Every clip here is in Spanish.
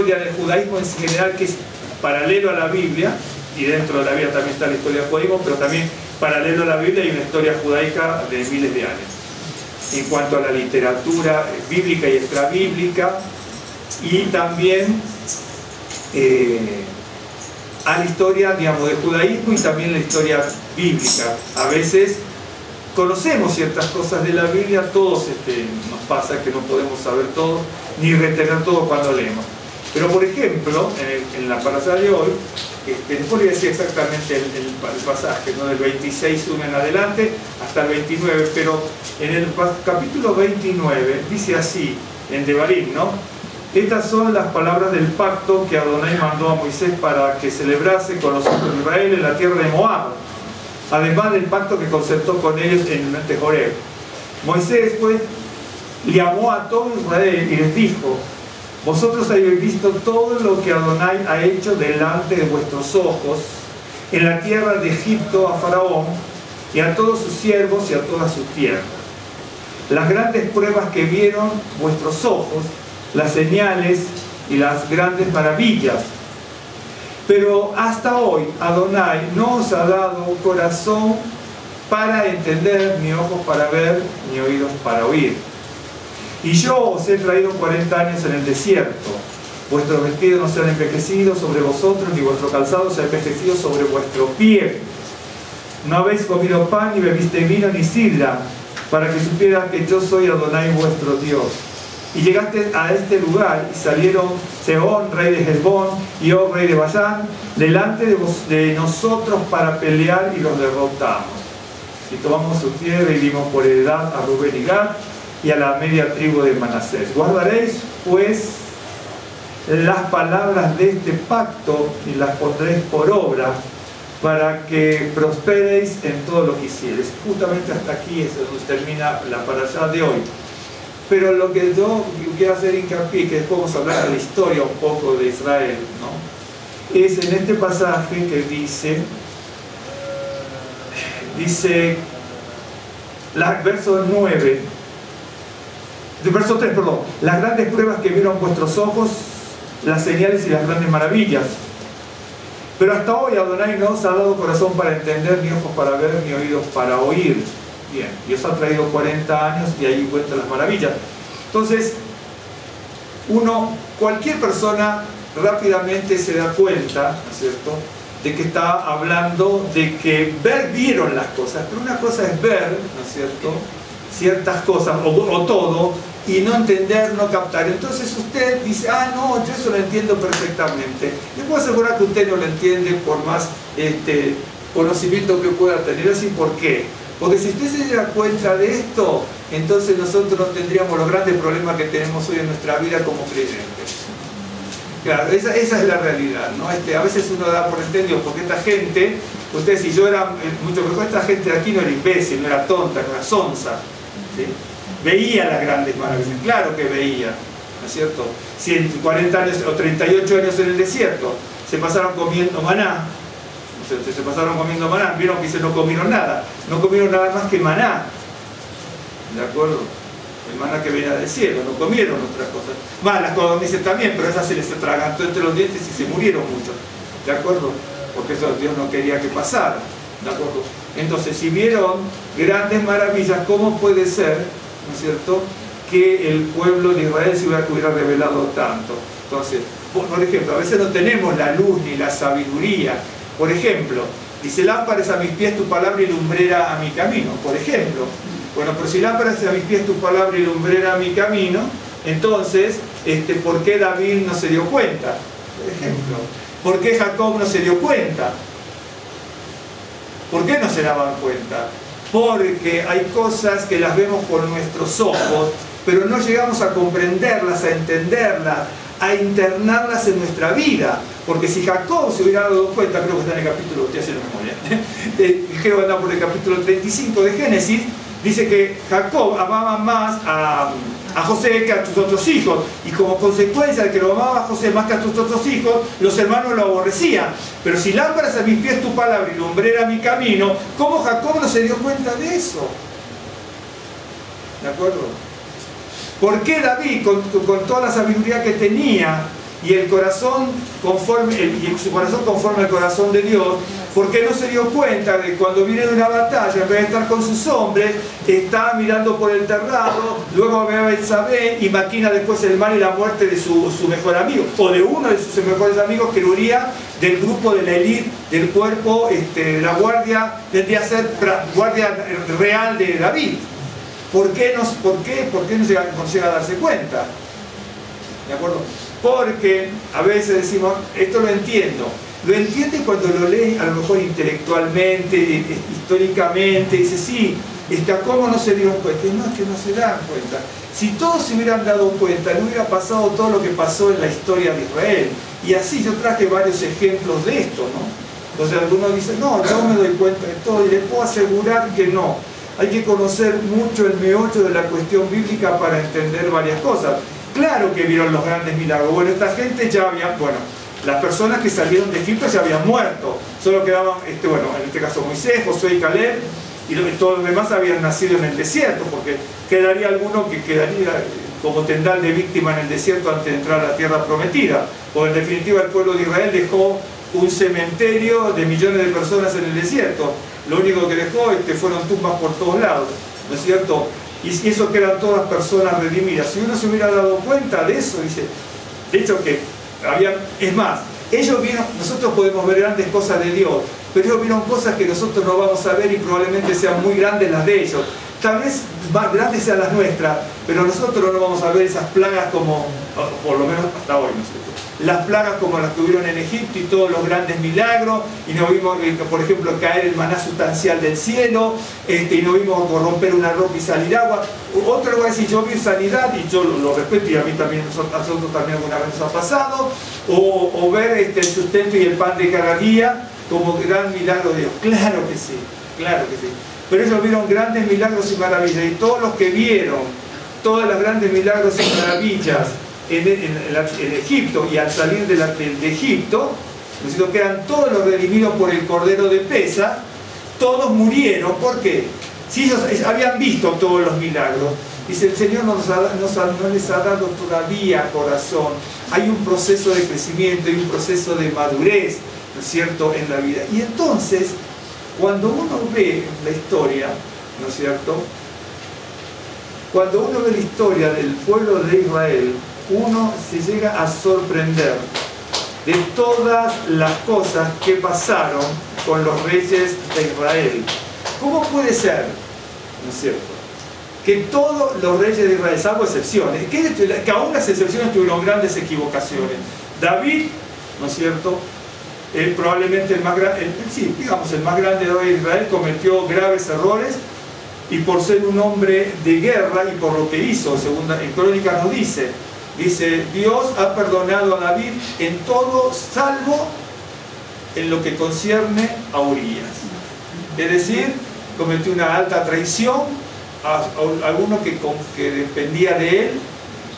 historia del judaísmo en general, que es paralelo a la Biblia, y dentro de la Biblia también está la historia del judaísmo, pero también paralelo a la Biblia hay una historia judaica de miles de años. En cuanto a la literatura bíblica y extrabíblica, y también a la historia, digamos, del judaísmo y también la historia bíblica. A veces conocemos ciertas cosas de la Biblia, todos nos pasa que no podemos saber todo, ni retener todo cuando leemos. Pero por ejemplo, en la parasha de hoy, después voy a decir exactamente el pasaje, ¿no? Del 26 en adelante hasta el 29, pero en el capítulo 29 dice así, en Devarim, ¿no? Estas son las palabras del pacto que Adonai mandó a Moisés para que celebrase con los hijos de Israel en la tierra de Moab, además del pacto que concertó con ellos en el monte Horeb. Moisés pues llamó a todo Israel y les dijo: vosotros habéis visto todo lo que Adonai ha hecho delante de vuestros ojos en la tierra de Egipto a Faraón y a todos sus siervos y a toda su tierra. Las grandes pruebas que vieron vuestros ojos, las señales y las grandes maravillas. Pero hasta hoy Adonai no os ha dado corazón para entender, ni ojos para ver, ni oídos para oír. Y yo os he traído 40 años en el desierto. Vuestros vestidos no se han envejecido sobre vosotros, ni vuestro calzado se ha envejecido sobre vuestro pie. No habéis comido pan, ni bebiste vino, ni sidra, para que supieras que yo soy Adonai vuestro Dios. Y llegaste a este lugar, y salieron Sehón, rey de Hesbón, y Og, rey de Basán, delante de nosotros para pelear, y los derrotamos. Y tomamos su tierra y dimos por heredad a Rubén y Gad, y a la media tribu de Manasés. Guardaréis pues las palabras de este pacto y las pondréis por obra, para que prosperéis en todo lo que hicieres. Justamente hasta aquí es donde termina la parashá de hoy. Pero lo que yo quiero hacer hincapié, que después vamos a hablar de la historia un poco de Israel, ¿no? Es en este pasaje que dice verso 9, verso 3, perdón, las grandes pruebas que vieron vuestros ojos, las señales y las grandes maravillas. Pero hasta hoy Adonai no os ha dado corazón para entender, ni ojos para ver, ni oídos para oír. Bien, y os ha traído 40 años y ahí cuentan las maravillas. Entonces, cualquier persona rápidamente se da cuenta, ¿no es cierto?, de que está hablando de que vieron las cosas, pero una cosa es ver, ¿no es cierto?, ciertas cosas, o todo, y no entender, no captar. Entonces usted dice: ah, no, yo eso lo entiendo perfectamente. Le puedo asegurar que usted no lo entiende por más conocimiento que pueda tener. Así, ¿por qué? Porque si usted se diera cuenta de esto, entonces nosotros no tendríamos los grandes problemas que tenemos hoy en nuestra vida como creyentes. Claro, esa es la realidad, ¿no? A veces uno da por entendido, porque esta gente, ustedes, si yo era mucho mejor, esta gente de aquí no era imbécil, no era tonta, no era sonsa, ¿sí? Veía las grandes maravillas, claro que veía, ¿no es cierto? Si en 40 años o 38 años en el desierto se pasaron comiendo maná, se pasaron comiendo maná, vieron que no comieron nada más que maná, ¿de acuerdo? El maná que venía del cielo, no comieron otras cosas. Las codornices también, pero esas se les atragantó entre los dientes y se murieron muchos, ¿de acuerdo? Porque eso Dios no quería que pasara, ¿de acuerdo? Entonces, si vieron grandes maravillas, ¿cómo puede ser, ¿no es cierto?, que el pueblo de Israel se hubiera revelado tanto? Entonces, por ejemplo, a veces no tenemos la luz ni la sabiduría. Por ejemplo, dice: lámpara es a mis pies tu palabra y lumbrera a mi camino, por ejemplo. Bueno, pero si lámpara es a mis pies tu palabra y lumbrera a mi camino, entonces, ¿por qué David no se dio cuenta? Por ejemplo, ¿por qué Jacob no se dio cuenta? ¿Por qué no se daban cuenta? Porque hay cosas que las vemos con nuestros ojos, pero no llegamos a comprenderlas, a entenderlas, a internarlas en nuestra vida. Porque si Jacob se hubiera dado cuenta, creo que está en el capítulo, estoy haciendo memoria, creo que anda por el capítulo 35 de Génesis, dice que Jacob amaba más a José que a sus otros hijos, y como consecuencia de que lo amaba a José más que a sus otros hijos, los hermanos lo aborrecían. Pero si lámparas a mis pies tu palabra y lumbrera mi camino, ¿cómo Jacob no se dio cuenta de eso? ¿De acuerdo? ¿Por qué David, con toda la sabiduría que tenía, y el corazón conforme, y su corazón conforme al corazón de Dios, porque no se dio cuenta de que cuando viene de una batalla, en vez de estar con sus hombres, está mirando por el terrado, luego ve a Betsabé y maquina después el mal y la muerte de su mejor amigo, o de uno de sus mejores amigos, que Uría, del grupo de la élite, del cuerpo, de la guardia, tendría que ser guardia real de David. ¿Por qué no llega a darse cuenta? ¿De acuerdo? Porque a veces decimos, esto lo entiende cuando lo lee, a lo mejor intelectualmente, históricamente, dice, sí, ¿cómo no se dieron cuenta? No, es que no se dan cuenta. Si todos se hubieran dado cuenta, no hubiera pasado todo lo que pasó en la historia de Israel. Y así yo traje varios ejemplos de esto, ¿no? Entonces algunos dicen, no, yo me doy cuenta de todo, y les puedo asegurar que no. Hay que conocer mucho el meollo de la cuestión bíblica para entender varias cosas. Claro que vieron los grandes milagros. Bueno, esta gente ya había, las personas que salieron de Egipto ya habían muerto. Solo quedaban, en este caso Moisés, Josué y Caleb, y todos los demás habían nacido en el desierto, porque quedaría alguno que quedaría como tendal de víctima en el desierto antes de entrar a la tierra prometida. Porque en definitiva el pueblo de Israel dejó un cementerio de millones de personas en el desierto. Lo único que dejó fueron tumbas por todos lados, ¿no es cierto? Y eso que eran todas personas redimidas. Si uno se hubiera dado cuenta de eso, dice, de hecho que es más, ellos vieron, nosotros podemos ver grandes cosas de Dios, pero ellos vieron cosas que nosotros no vamos a ver y probablemente sean muy grandes las de ellos. Tal vez más grandes sean las nuestras, pero nosotros no vamos a ver esas plagas como, por lo menos hasta hoy, ¿no es cierto? Las plagas como las que hubieron en Egipto y todos los grandes milagros, y nos vimos, por ejemplo, caer el maná sustancial del cielo, y nos vimos corromper una roca y salir agua. Otro lugar decir, yo vi sanidad, y yo lo respeto, y a mí también, a nosotros también alguna vez nos ha pasado, o ver el sustento y el pan de cada día como gran milagro de Dios. Claro que sí, claro que sí. Pero ellos vieron grandes milagros y maravillas, y todos los que vieron todas las grandes milagros y maravillas en Egipto, y al salir de Egipto, ¿no? Que eran todos los redimidos por el Cordero de Pesa, todos murieron. ¿Por qué? Si ellos habían visto todos los milagros, dice, el Señor no les ha dado todavía corazón. Hay un proceso de crecimiento, hay un proceso de madurez, ¿no es cierto?, en la vida. Y entonces, cuando uno ve la historia, ¿no es cierto?, cuando uno ve la historia del pueblo de Israel, uno se llega a sorprender de todas las cosas que pasaron con los reyes de Israel. ¿Cómo puede ser, no es cierto?, que todos los reyes de Israel, salvo excepciones, que aún las excepciones tuvieron grandes equivocaciones? David, ¿no es cierto?, probablemente el más grande de Israel, cometió graves errores, y por ser un hombre de guerra y por lo que hizo, en Crónicas nos dice, Dios ha perdonado a David en todo, salvo en lo que concierne a Urías. Es decir, cometió una alta traición a alguno que dependía de él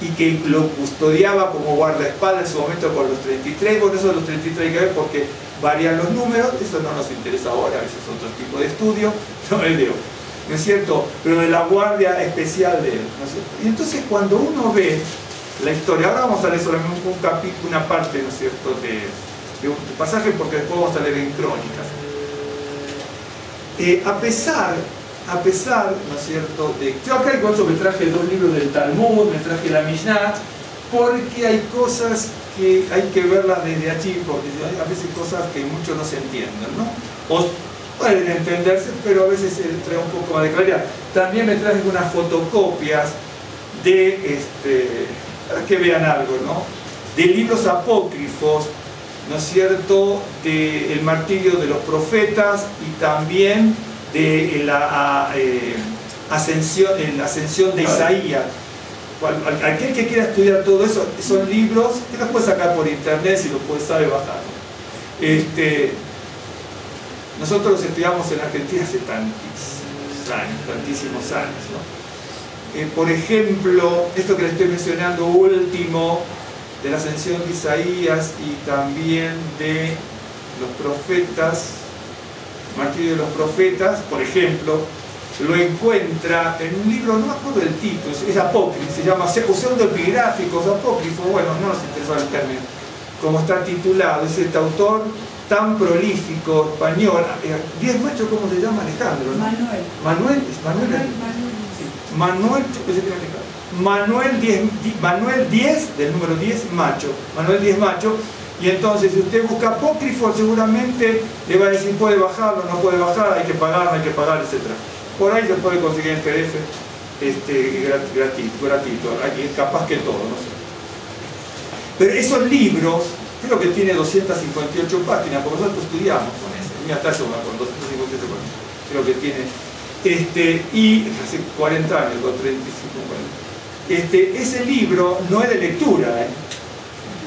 y que lo custodiaba como guardaespaldas en su momento con los 33. Bueno, eso de los 33 hay que ver porque varían los números, eso no nos interesa ahora, ese es otro tipo de estudio, no el de hoy, ¿no es cierto? Pero de la guardia especial de él, ¿no es cierto? Y entonces cuando uno ve la historia, ahora vamos a leer solamente una parte, ¿no es cierto?, de un pasaje, porque después vamos a leer en Crónicas. A pesar, ¿no es cierto?, yo acá incluso me traje 2 libros del Talmud, me traje la Mishnah, porque hay cosas que hay que verlas desde allí, porque hay a veces cosas que muchos no se entienden, ¿no? O pueden entenderse, pero a veces se trae un poco más de claridad. También me traje unas fotocopias para que vean algo, ¿no?, de libros apócrifos, ¿no es cierto?, del martirio de los profetas y también de la ascensión de Isaías. Aquel que quiera estudiar todo eso, son libros que los puedes sacar por internet si los puedes saber bajar. Nosotros los estudiamos en Argentina hace tantísimos años, ¿no? Por ejemplo, esto que les estoy mencionando último, de la ascensión de Isaías y también de los profetas, martirio de los profetas, por ejemplo, lo encuentra en un libro, no me acuerdo del título, es apócrifo, se llama Pseudoepigráficos apócrifos, bueno, no nos interesa el término, como está titulado, es este autor tan prolífico español. 10 machos, ¿cómo se llama? Alejandro, ¿no? Manuel. Manuel, yo pensé que era Alejandro. Manuel 10, del número 10, Macho. Manuel 10 Macho. Y entonces, si usted busca apócrifo, seguramente le va a decir, puede bajarlo, no puede bajar, hay que pagar, etc. Por ahí se puede conseguir en PDF gratuito. Aquí, capaz que todo, no sé. Pero esos libros, creo que tiene 258 páginas, porque nosotros estudiamos con eso. Mira, está con 258 páginas. Creo que tiene. Y hace 40 años, con 35, 40. Ese libro no es de lectura,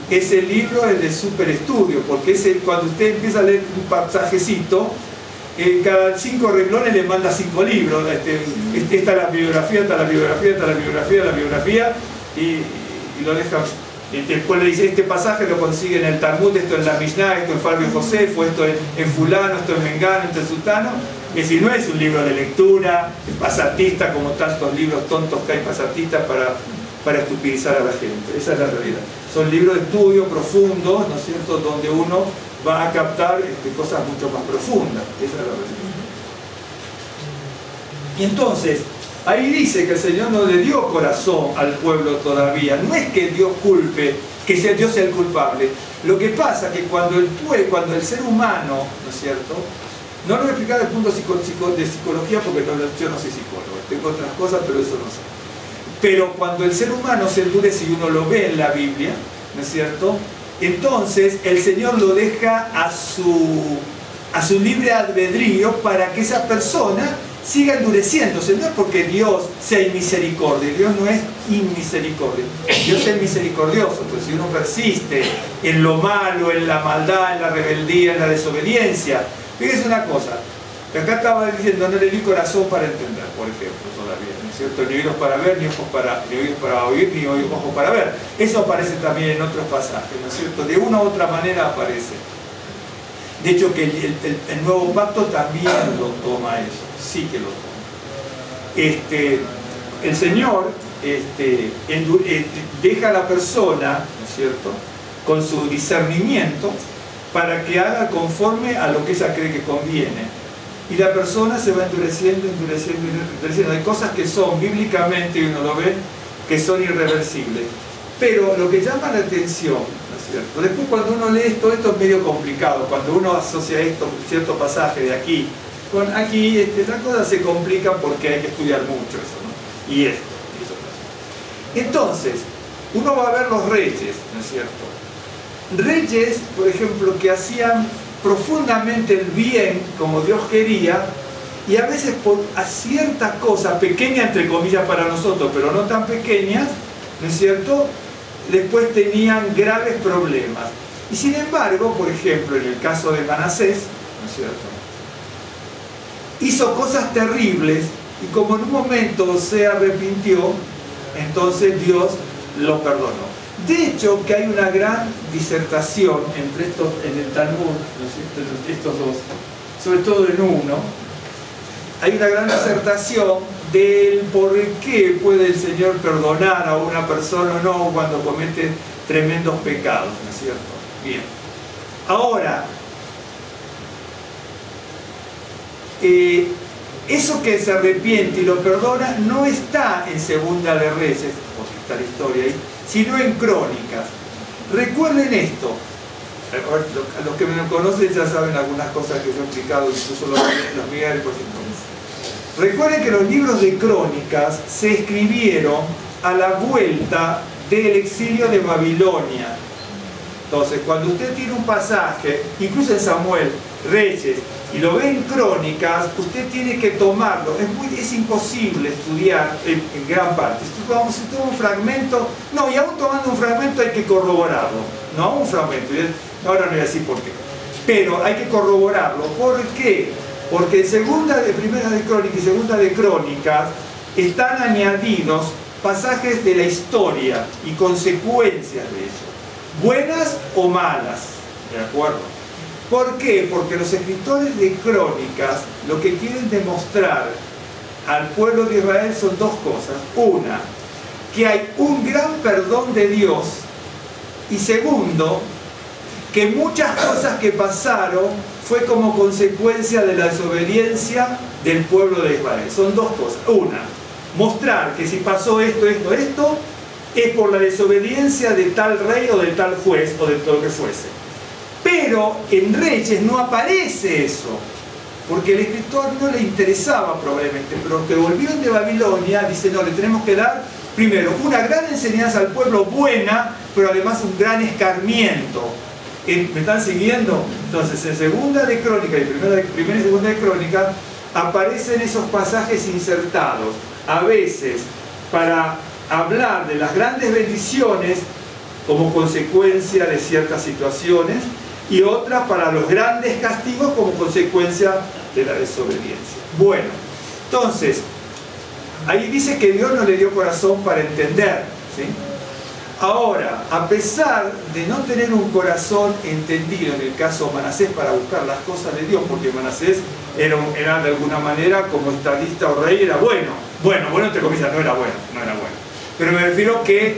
Ese libro es de superestudio, porque cuando usted empieza a leer un pasajecito, cada 5 renglones le manda 5 libros. Está la biografía, y lo deja. Después le dice, este pasaje lo consigue en el Talmud, esto en la Mishnah, esto en Fabio Josefo, esto en fulano, esto en Mengano, esto en Sultano. Es decir, no es un libro de lectura, pasatista, como tantos libros tontos que hay pasatistas para estupidizar a la gente. Esa es la realidad. Son libros de estudio profundos, ¿no es cierto?, donde uno va a captar cosas mucho más profundas. Esa es la realidad. Y entonces, ahí dice que el Señor no le dio corazón al pueblo todavía. No es que Dios culpe, que Dios sea el culpable. Lo que pasa es que cuando el ser humano, ¿no es cierto?, no lo voy a explicar desde el punto de psicología, porque yo no soy psicólogo, tengo otras cosas, pero eso no sé. Pero cuando el ser humano se endurece, y uno lo ve en la Biblia, ¿no es cierto?, entonces el Señor lo deja a su libre albedrío para que esa persona siga endureciéndose. No es porque Dios sea inmisericordia, Dios no es inmisericordia, Dios es misericordioso. Pues si uno persiste en lo malo, en la maldad, en la rebeldía, en la desobediencia, fíjese una cosa, acá estaba diciendo, no le di corazón para entender, por ejemplo, todavía, ¿no es cierto? Ni oídos para ver, ni oídos para oír, ni ojos para ver. Eso aparece también en otros pasajes, ¿no es cierto? De una u otra manera aparece. De hecho, que el nuevo pacto también lo toma eso, sí que lo toma. El Señor deja a la persona, ¿no es cierto?, con su discernimiento, para que haga conforme a lo que ella cree que conviene. Y la persona se va endureciendo. Hay cosas que son bíblicamente, y uno lo ve, que son irreversibles. Pero lo que llama la atención, ¿no es cierto? Después, cuando uno lee esto es medio complicado. Cuando uno asocia cierto pasaje de aquí con aquí, las cosas se complican porque hay que estudiar mucho eso, ¿no? Y eso. Entonces, uno va a ver los reyes, ¿no es cierto? Reyes, por ejemplo, que hacían profundamente el bien como Dios quería, y a veces por ciertas cosas pequeñas, entre comillas para nosotros, pero no tan pequeñas, ¿no es cierto?, después tenían graves problemas. Y sin embargo, por ejemplo, en el caso de Manasés, ¿no es cierto?, hizo cosas terribles, y como en un momento se arrepintió, entonces Dios lo perdonó. De hecho, que hay una gran disertación en el Talmud, ¿no es cierto?, entre estos dos, sobre todo en uno, hay una gran disertación del por qué puede el Señor perdonar a una persona o no cuando comete tremendos pecados, ¿no es cierto? Bien. Ahora, eso que se arrepiente y lo perdona no está en Segunda de Reyes, porque está la historia ahí, sino en Crónicas. Recuerden esto, los que me conocen ya saben algunas cosas que yo he explicado, incluso los Miguel, por ejemplo. Recuerden que los libros de Crónicas se escribieron a la vuelta del exilio de Babilonia. Entonces, cuando usted tiene un pasaje, incluso en Samuel, Reyes, y lo ve en Crónicas, usted tiene que tomarlo. Es imposible estudiar en gran parte. Si toma un fragmento, no, y aún tomando un fragmento hay que corroborarlo. No, un fragmento. Ahora no voy a decir por qué. Pero hay que corroborarlo. ¿Por qué? Porque en Primera de Crónicas y Segunda de Crónicas están añadidos pasajes de la historia y consecuencias de ello, buenas o malas, ¿de acuerdo? ¿Por qué? Porque los escritores de Crónicas lo que quieren demostrar al pueblo de Israel son dos cosas. Una, que hay un gran perdón de Dios, y segundo, que muchas cosas que pasaron fue como consecuencia de la desobediencia del pueblo de Israel. Son dos cosas. Una, mostrar que si pasó esto, es por la desobediencia de tal rey o de tal juez o de todo lo que fuese. Pero en Reyes no aparece eso, porque el escritor no le interesaba probablemente, pero los que volvieron de Babilonia dicen, no, le tenemos que dar primero una gran enseñanza al pueblo buena, pero además un gran escarmiento. ¿Me están siguiendo? Entonces en segunda de Crónica y primera y segunda de Crónica aparecen esos pasajes insertados, a veces para hablar de las grandes bendiciones como consecuencia de ciertas situaciones, y otra para los grandes castigos como consecuencia de la desobediencia. Bueno, entonces, ahí dice que Dios no le dio corazón para entender, ¿sí? Ahora, a pesar de no tener un corazón entendido en el caso de Manasés para buscar las cosas de Dios, porque Manasés era de alguna manera como estadista o rey, era bueno entre comillas, no era bueno, pero me refiero que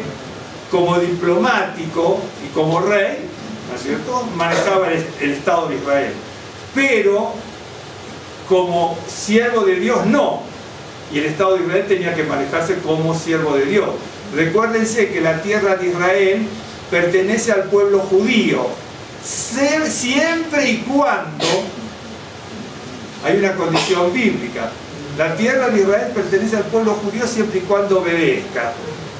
como diplomático y como rey, ¿no es cierto?, manejaba el Estado de Israel, pero como siervo de Dios no, y el Estado de Israel tenía que manejarse como siervo de Dios. Recuérdense que la tierra de Israel pertenece al pueblo judío, siempre y cuando hay una condición bíblica. La tierra de Israel pertenece al pueblo judío siempre y cuando obedezca.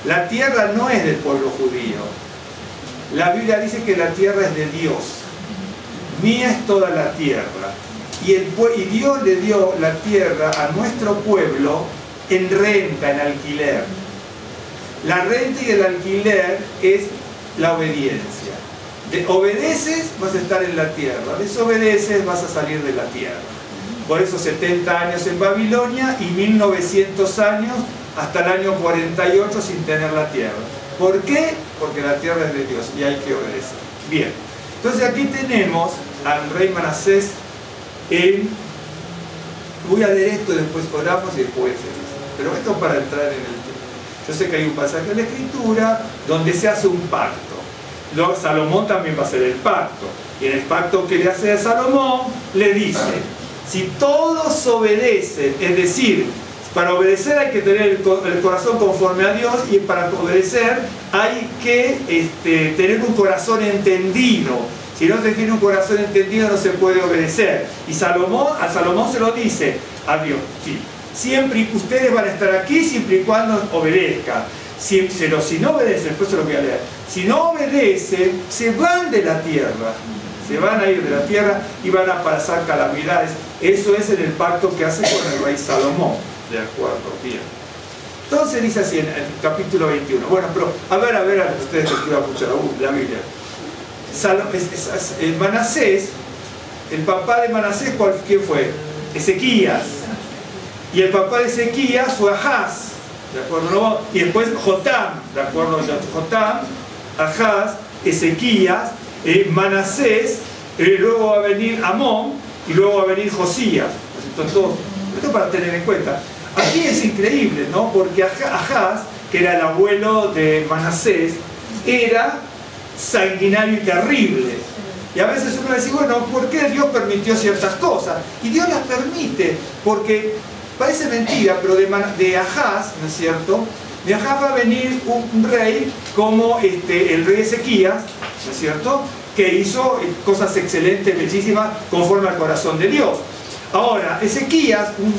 La tierra no es del pueblo judío. La Biblia dice que la tierra es de Dios. Mía es toda la tierra. Y Dios le dio la tierra a nuestro pueblo en renta, en alquiler. La renta y el alquiler es la obediencia. Obedeces, vas a estar en la tierra. Desobedeces, vas a salir de la tierra. Por eso 70 años en Babilonia y 1900 años hasta el año 48 sin tener la tierra. ¿Por qué? Porque la tierra es de Dios y hay que obedecer. Bien, entonces aquí tenemos al rey Manasés voy a leer esto, después oramos y después pero esto es para entrar en el tema. Yo sé que hay un pasaje en la Escritura donde se hace un pacto. Luego Salomón también va a hacer el pacto. Y en el pacto que le hace a Salomón, le dice, si todos obedecen, es decir, para obedecer hay que tener el corazón conforme a Dios, y para obedecer hay que tener un corazón entendido. Si no se tiene un corazón entendido no se puede obedecer. Y a Salomón se lo dice a Dios, sí, siempre ustedes van a estar aquí siempre y cuando obedezcan. Pero si no obedecen, después se lo voy a leer, si no obedecen, se van de la tierra. Se van a ir de la tierra y van a pasar calamidades. Eso es en el pacto que hace con el rey Salomón. De acuerdo, bien. Entonces dice así en el capítulo 21. Bueno, pero a ver, ustedes que estudian mucho la Biblia. Manasés, el papá de Manasés, ¿quién fue? Ezequías. Y el papá de Ezequías fue Ahaz, ¿de acuerdo? ¿No? Y después Jotam, ¿de acuerdo? Jotam, Ahaz, Ezequías, Manasés, luego va a venir Amón y luego va a venir Josías. Entonces, esto para tener en cuenta. Aquí es increíble, ¿no? Porque Ahaz, que era el abuelo de Manasés, era sanguinario y terrible. Y a veces uno dice, bueno, ¿por qué Dios permitió ciertas cosas? Y Dios las permite porque parece mentira, pero de Ahaz, ¿no es cierto? De Ahaz va a venir un rey como el rey Ezequías, ¿no es cierto?, que hizo cosas excelentes, bellísimas, conforme al corazón de Dios. Ahora, Ezequías, un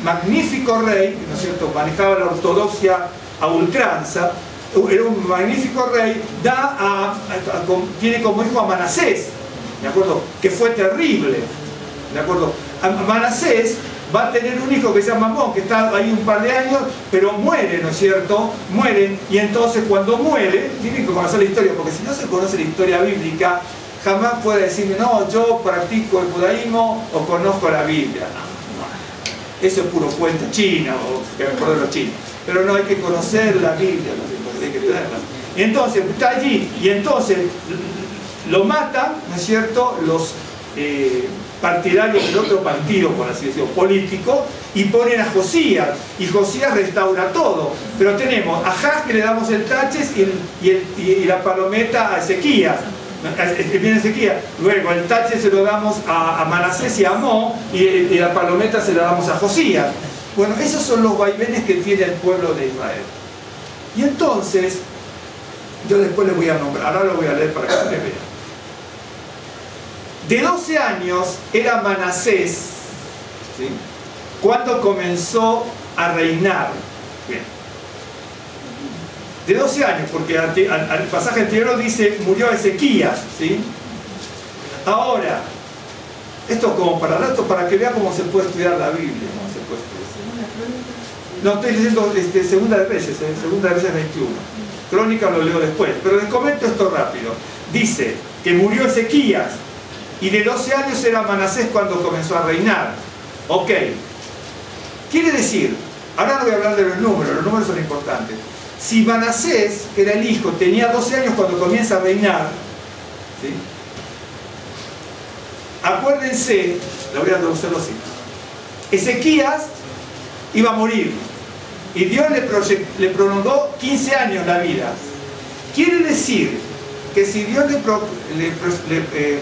magnífico rey, ¿no es cierto?, manejaba la ortodoxia a ultranza, era un magnífico rey, tiene como hijo a Manasés, ¿de acuerdo?, que fue terrible, ¿de acuerdo? Manasés va a tener un hijo que se llama Amón, que está ahí un par de años, pero muere, ¿no es cierto? Muere, y entonces cuando muere, tiene que conocer la historia, porque si no se conoce la historia bíblica, jamás puede decirme, no, yo practico el judaísmo o conozco la Biblia. No. Eso es puro cuento chino, o que me acuerdo de los chinos. Pero no, hay que conocer la Biblia, hay que tenerla. Y entonces está allí, y entonces lo matan, ¿no es cierto?, los partidarios del otro partido, por así decirlo, político, y ponen a Josías, y Josías restaura todo. Pero tenemos a Ahaz, que le damos el taches y la palometa a Ezequías. Viene Ezequías. Luego el tache se lo damos a Manasés y a Amón, y la palometa se la damos a Josías. Bueno, esos son los vaivenes que tiene el pueblo de Israel. Y entonces, yo después les voy a nombrar, ahora lo voy a leer para que ustedes vean. De 12 años era Manasés, ¿sí?, cuando comenzó a reinar. Bien. De 12 años, porque al pasaje anterior dice, murió Ezequías, ¿sí? Ahora, esto como para datos, para que vean cómo se puede estudiar la Biblia, cómo se puede estudiar. No, estoy diciendo Segunda de Reyes, Segunda de Reyes 21. Crónica lo leo después, pero les comento esto rápido. Dice que murió Ezequías, y de 12 años era Manasés cuando comenzó a reinar. Ok. Quiere decir, ahora no voy a hablar de los números son importantes. Si Manasés, que era el hijo, tenía 12 años cuando comienza a reinar, ¿sí?, acuérdense, lo voy a traducirlo así. Ezequías iba a morir y Dios le prolongó 15 años la vida. Quiere decir que si Dios le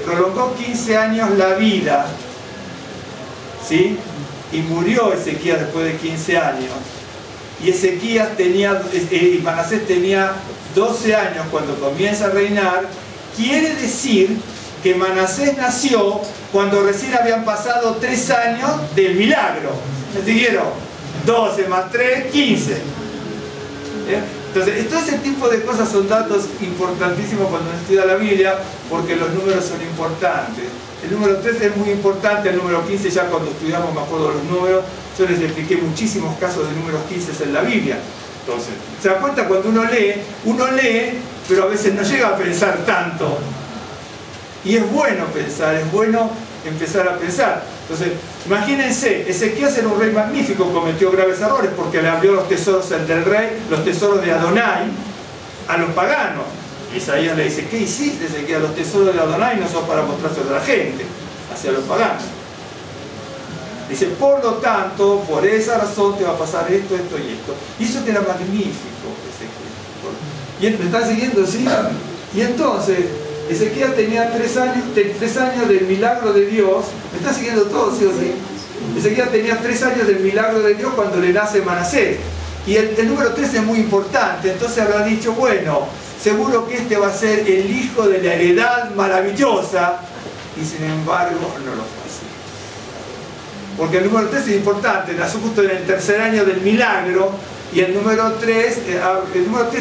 prolongó 15 años la vida, ¿sí?, y murió Ezequías después de 15 años, y Ezequías y Manasés tenía 12 años cuando comienza a reinar, quiere decir que Manasés nació cuando recién habían pasado 3 años del milagro. ¿Me siguieron? 12 más 3, 15. Entonces, todo ese tipo de cosas son datos importantísimos cuando uno estudia la Biblia, porque los números son importantes. El número 13 es muy importante, el número 15 ya cuando estudiamos me acuerdo de los números, yo les expliqué muchísimos casos de números 15 en la Biblia. Entonces, se da cuenta cuando uno lee, pero a veces no llega a pensar tanto. Y es bueno pensar, es bueno empezar a pensar. Entonces, imagínense, Ezequías era un rey magnífico, cometió graves errores porque le abrió los tesoros del rey, los tesoros de Adonai, a los paganos. Isaías le dice, ¿qué hiciste, Ezequías? Los tesoros de Adonai no son para mostrarse a la gente, hacia los paganos. Dice, por lo tanto, por esa razón te va a pasar esto, esto y esto. Y eso que era magnífico, Ezequiel. ¿Me están siguiendo? ¿Sí? Y entonces, Ezequiel tenía 3 años del milagro de Dios. ¿Me están siguiendo todos, sí o sí? Ezequiel tenía 3 años del milagro de Dios cuando le nace Manasés. Y el número 13 es muy importante. Entonces habrá dicho, bueno, seguro que este va a ser el hijo de la heredad maravillosa. Y sin embargo, no lo fue así. Porque el número 13 es importante. Nació justo en el 3er año del milagro. Y el número 3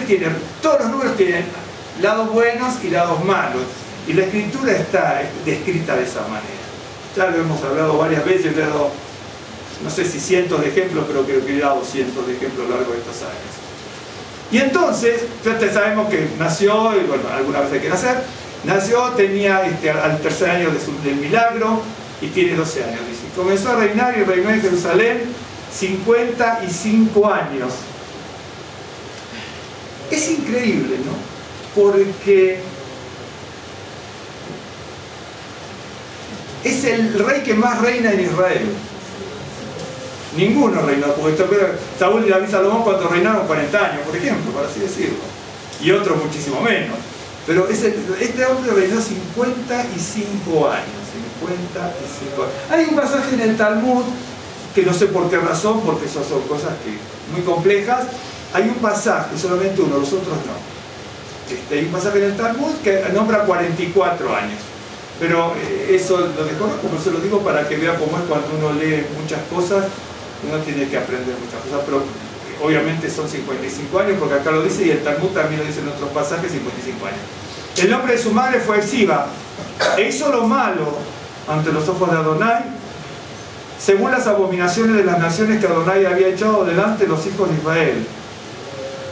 tiene, todos los números tienen lados buenos y lados malos, y la escritura está descrita de esa manera. Ya lo hemos hablado varias veces, he dado, no sé si cientos de ejemplos, pero creo que he dado cientos de ejemplos a lo largo de estos años. Y entonces, ya sabemos que nació, y bueno, alguna vez hay que nacer, nació, tenía al 3er año del milagro, y tiene 12 años, dice. Comenzó a reinar y reinó en Jerusalén 55 años. Es increíble, ¿no? Porque es el rey que más reina en Israel. Ninguno reinó, porque Saúl y David Salomón cuando reinaron 40 años, por ejemplo, por así decirlo, y otros muchísimo menos. Pero este hombre reinó 55 años. 55 años. Hay un pasaje en el Talmud, que no sé por qué razón, porque esas son cosas muy complejas. Hay un pasaje, solamente uno, los otros no. Hay un pasaje en el Talmud que nombra 44 años. Pero eso lo desconozco, pero se lo digo para que vean cómo es cuando uno lee muchas cosas, uno tiene que aprender muchas cosas, pero obviamente son 55 años, porque acá lo dice, y el Talmud también lo dice en otros pasajes, 55 años. El nombre de su madre fue Siba, e hizo lo malo ante los ojos de Adonai, según las abominaciones de las naciones que Adonai había echado delante de los hijos de Israel.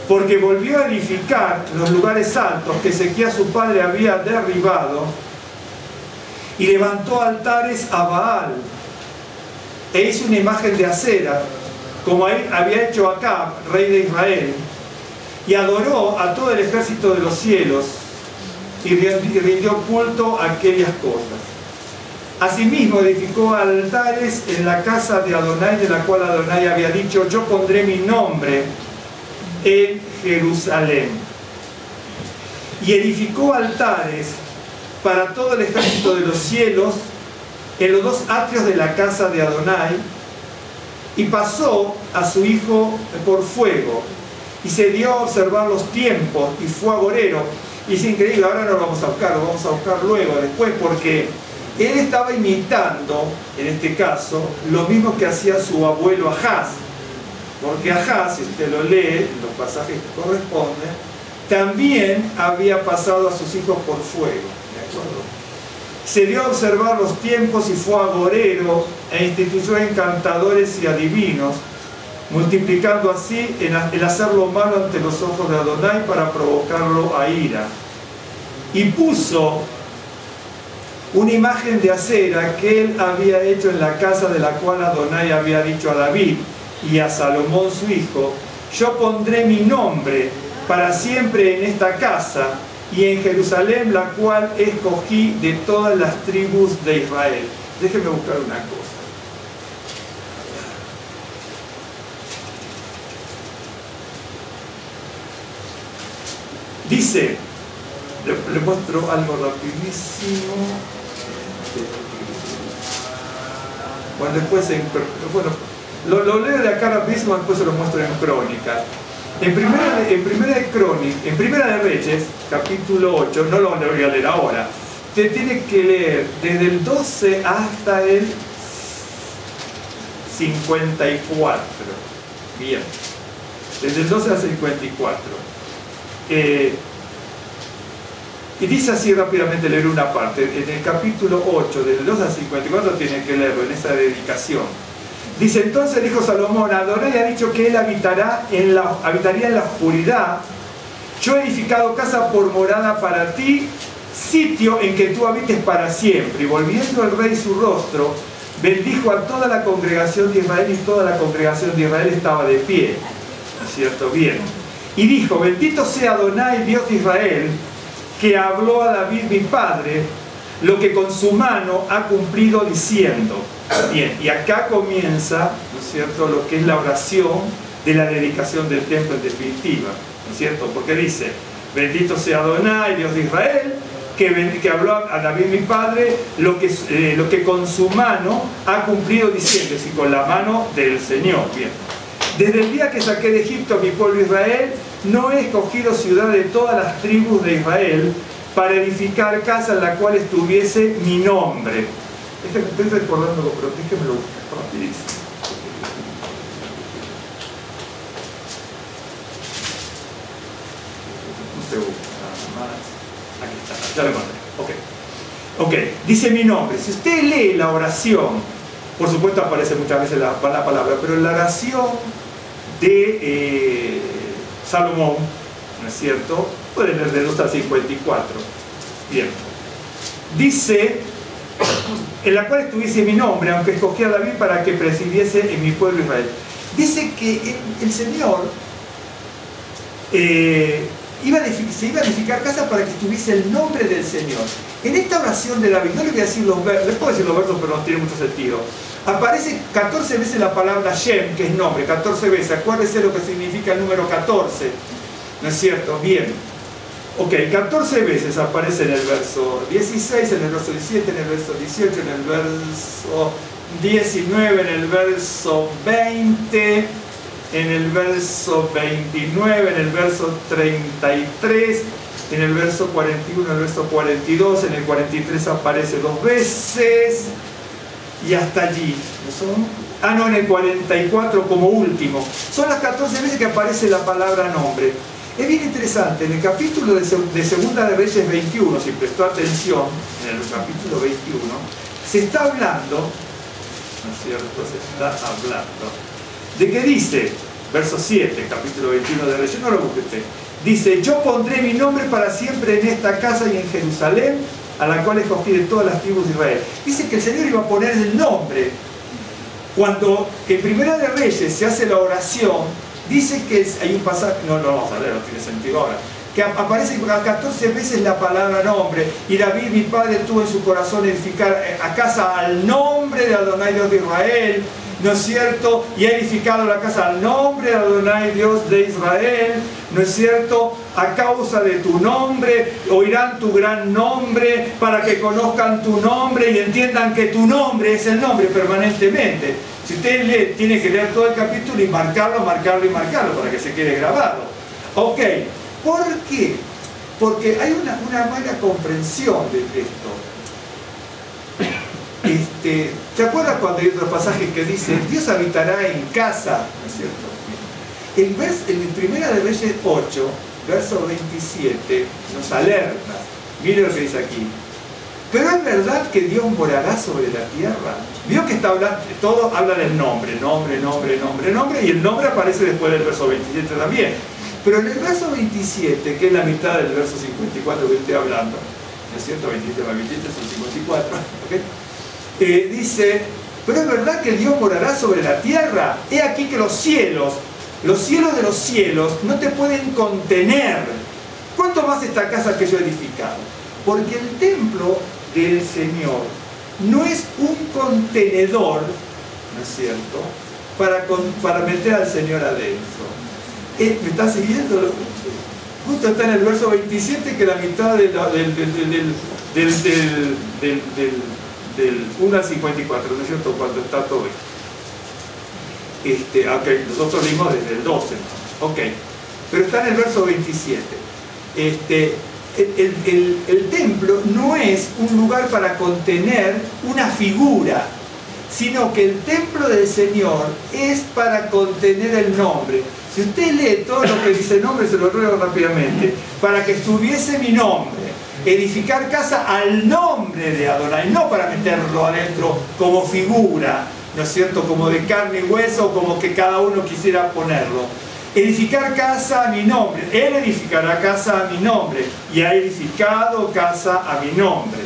Porque volvió a edificar los lugares altos que Ezequías su padre había derribado, y levantó altares a Baal, e hizo una imagen de acera, como había hecho Acab, rey de Israel, y adoró a todo el ejército de los cielos, y rindió culto a aquellas cosas. Asimismo edificó altares en la casa de Adonai, de la cual Adonai había dicho, yo pondré mi nombre en Jerusalén. Y edificó altares para todo el ejército de los cielos en los dos atrios de la casa de Adonai, y pasó a su hijo por fuego, y se dio a observar los tiempos, y fue agorero. Y es increíble, ahora no lo vamos a buscar, lo vamos a buscar luego, después, porque él estaba imitando, en este caso, lo mismo que hacía su abuelo Ahaz. Porque Ahaz, si usted lo lee, en los pasajes que corresponden, también había pasado a sus hijos por fuego. ¿De acuerdo? Se dio a observar los tiempos y fue agorero e instituyó encantadores y adivinos, multiplicando así el hacer lo malo ante los ojos de Adonai para provocarlo a ira. Y puso una imagen de acera que él había hecho en la casa de la cual Adonai había dicho a David y a Salomón su hijo: yo pondré mi nombre para siempre en esta casa y en Jerusalén, la cual escogí de todas las tribus de Israel. Déjenme buscar una cosa. Dice, le muestro algo rapidísimo. Bueno, después lo leo de acá rapidísimo, después se lo muestro en Crónicas. En Primera de Reyes, capítulo 8, no lo voy a leer ahora, te tiene que leer desde el 12 hasta el 54. Bien, desde el 12 al 54. Y dice así rápidamente, leer una parte. En el capítulo 8, del 2 al 54, tiene que leerlo en esa dedicación. Dice: entonces dijo Salomón, Adonai ha dicho que él habitaría en la oscuridad. Yo he edificado casa por morada para ti, sitio en que tú habites para siempre. Y volviendo el rey su rostro, bendijo a toda la congregación de Israel, y toda la congregación de Israel estaba de pie. ¿No es cierto? Bien. Y dijo: bendito sea Adonai, Dios de Israel, que habló a David mi padre lo que con su mano ha cumplido diciendo. Bien, y acá comienza, ¿no es cierto?, lo que es la oración de la dedicación del templo en definitiva, ¿no es cierto? Porque dice: bendito sea Adonai, Dios de Israel, que habló a David mi padre lo que con su mano ha cumplido diciendo, es decir, con la mano del Señor. Bien. Desde el día que saqué de Egipto a mi pueblo Israel, no he escogido ciudad de todas las tribus de Israel para edificar casa en la cual estuviese mi nombre. Estoy recordándolo, pero déjenmelo buscar rapidísimo. Un segundo, nada más. Aquí está, ya lo encontré. Ok, dice mi nombre. Si usted lee la oración, por supuesto aparece muchas veces la palabra, pero la oración de Salomón, ¿no es cierto?, pueden leer del 2 al 54. Bien. Dice: en la cual estuviese mi nombre, aunque escogí a David para que presidiese en mi pueblo Israel. Dice que el Señor se iba a edificar casa para que estuviese el nombre del Señor. En esta oración de David, no le voy a decir los versos, les puedo decir los versos, pero no tiene mucho sentido. Aparece 14 veces la palabra Shem, que es nombre, 14 veces. Acuérdese lo que significa el número 14, ¿no es cierto? Bien. Ok, 14 veces aparece en el verso 16, en el verso 17, en el verso 18, en el verso 19, en el verso 20, en el verso 29, en el verso 33, en el verso 41, en el verso 42, en el 43 aparece 2 veces y hasta allí. ¿No son? En el 44 como último. Son las 14 veces que aparece la palabra nombre. Es bien interesante, en el capítulo de Segunda de Reyes 21, si prestó atención, en el capítulo 21, se está hablando, ¿no es cierto? Se está hablando de que dice, verso 7, capítulo 21 de Reyes, no lo busque usted, dice: yo pondré mi nombre para siempre en esta casa y en Jerusalén, a la cual escogí de todas las tribus de Israel. Dice que el Señor iba a poner el nombre. Cuando en Primera de Reyes se hace la oración, dice que hay un pasaje, no lo vamos a leer, no tiene sentido ahora, que aparece 14 veces la palabra nombre. Y David mi padre tuvo en su corazón edificar a casa al nombre de Adonai Dios de Israel, ¿no es cierto? Y ha edificado la casa al nombre de Adonai, Dios de Israel, ¿no es cierto? A causa de tu nombre, oirán tu gran nombre, para que conozcan tu nombre y entiendan que tu nombre es el nombre permanentemente. Si usted lee, tiene que leer todo el capítulo y marcarlo, marcarlo y marcarlo, para que se quede grabado. Ok, ¿por qué? Porque hay una mala comprensión de esto. ¿Se acuerdan cuando hay otro pasaje que dice Dios habitará en casa? ¿No es cierto? En Primera de Reyes 8, verso 27, nos alerta. Mire lo que dice aquí. Pero es verdad que Dios morará sobre la tierra. Vio que está hablando, todo habla del nombre, y el nombre aparece después del verso 27 también. Pero en el verso 27, que es la mitad del verso 54 que estoy hablando, ¿no es cierto? 27 más 27 son 54, ¿ok? Dice, pero es verdad que Dios morará sobre la tierra. He aquí que los cielos de los cielos no te pueden contener. ¿Cuánto más esta casa que yo he edificado? Porque el templo del Señor no es un contenedor, ¿no es cierto?, para meter al Señor adentro. ¿Me está siguiendo? Justo está en el verso 27, que la mitad del 1 al 54, ¿no es cierto?, cuando está todo esto. Ok, nosotros leímos desde el 12, ok, pero está en el verso 27. El templo no es un lugar para contener una figura, sino que el templo del Señor es para contener el nombre. Si usted lee todo lo que dice el nombre, se lo ruego rápidamente, para que estuviese mi nombre, edificar casa al nombre de Adonai, no para meterlo adentro como figura, ¿no es cierto?, como de carne y hueso, como que cada uno quisiera ponerlo. Edificar casa a mi nombre. Él edificará casa a mi nombre, y ha edificado casa a mi nombre.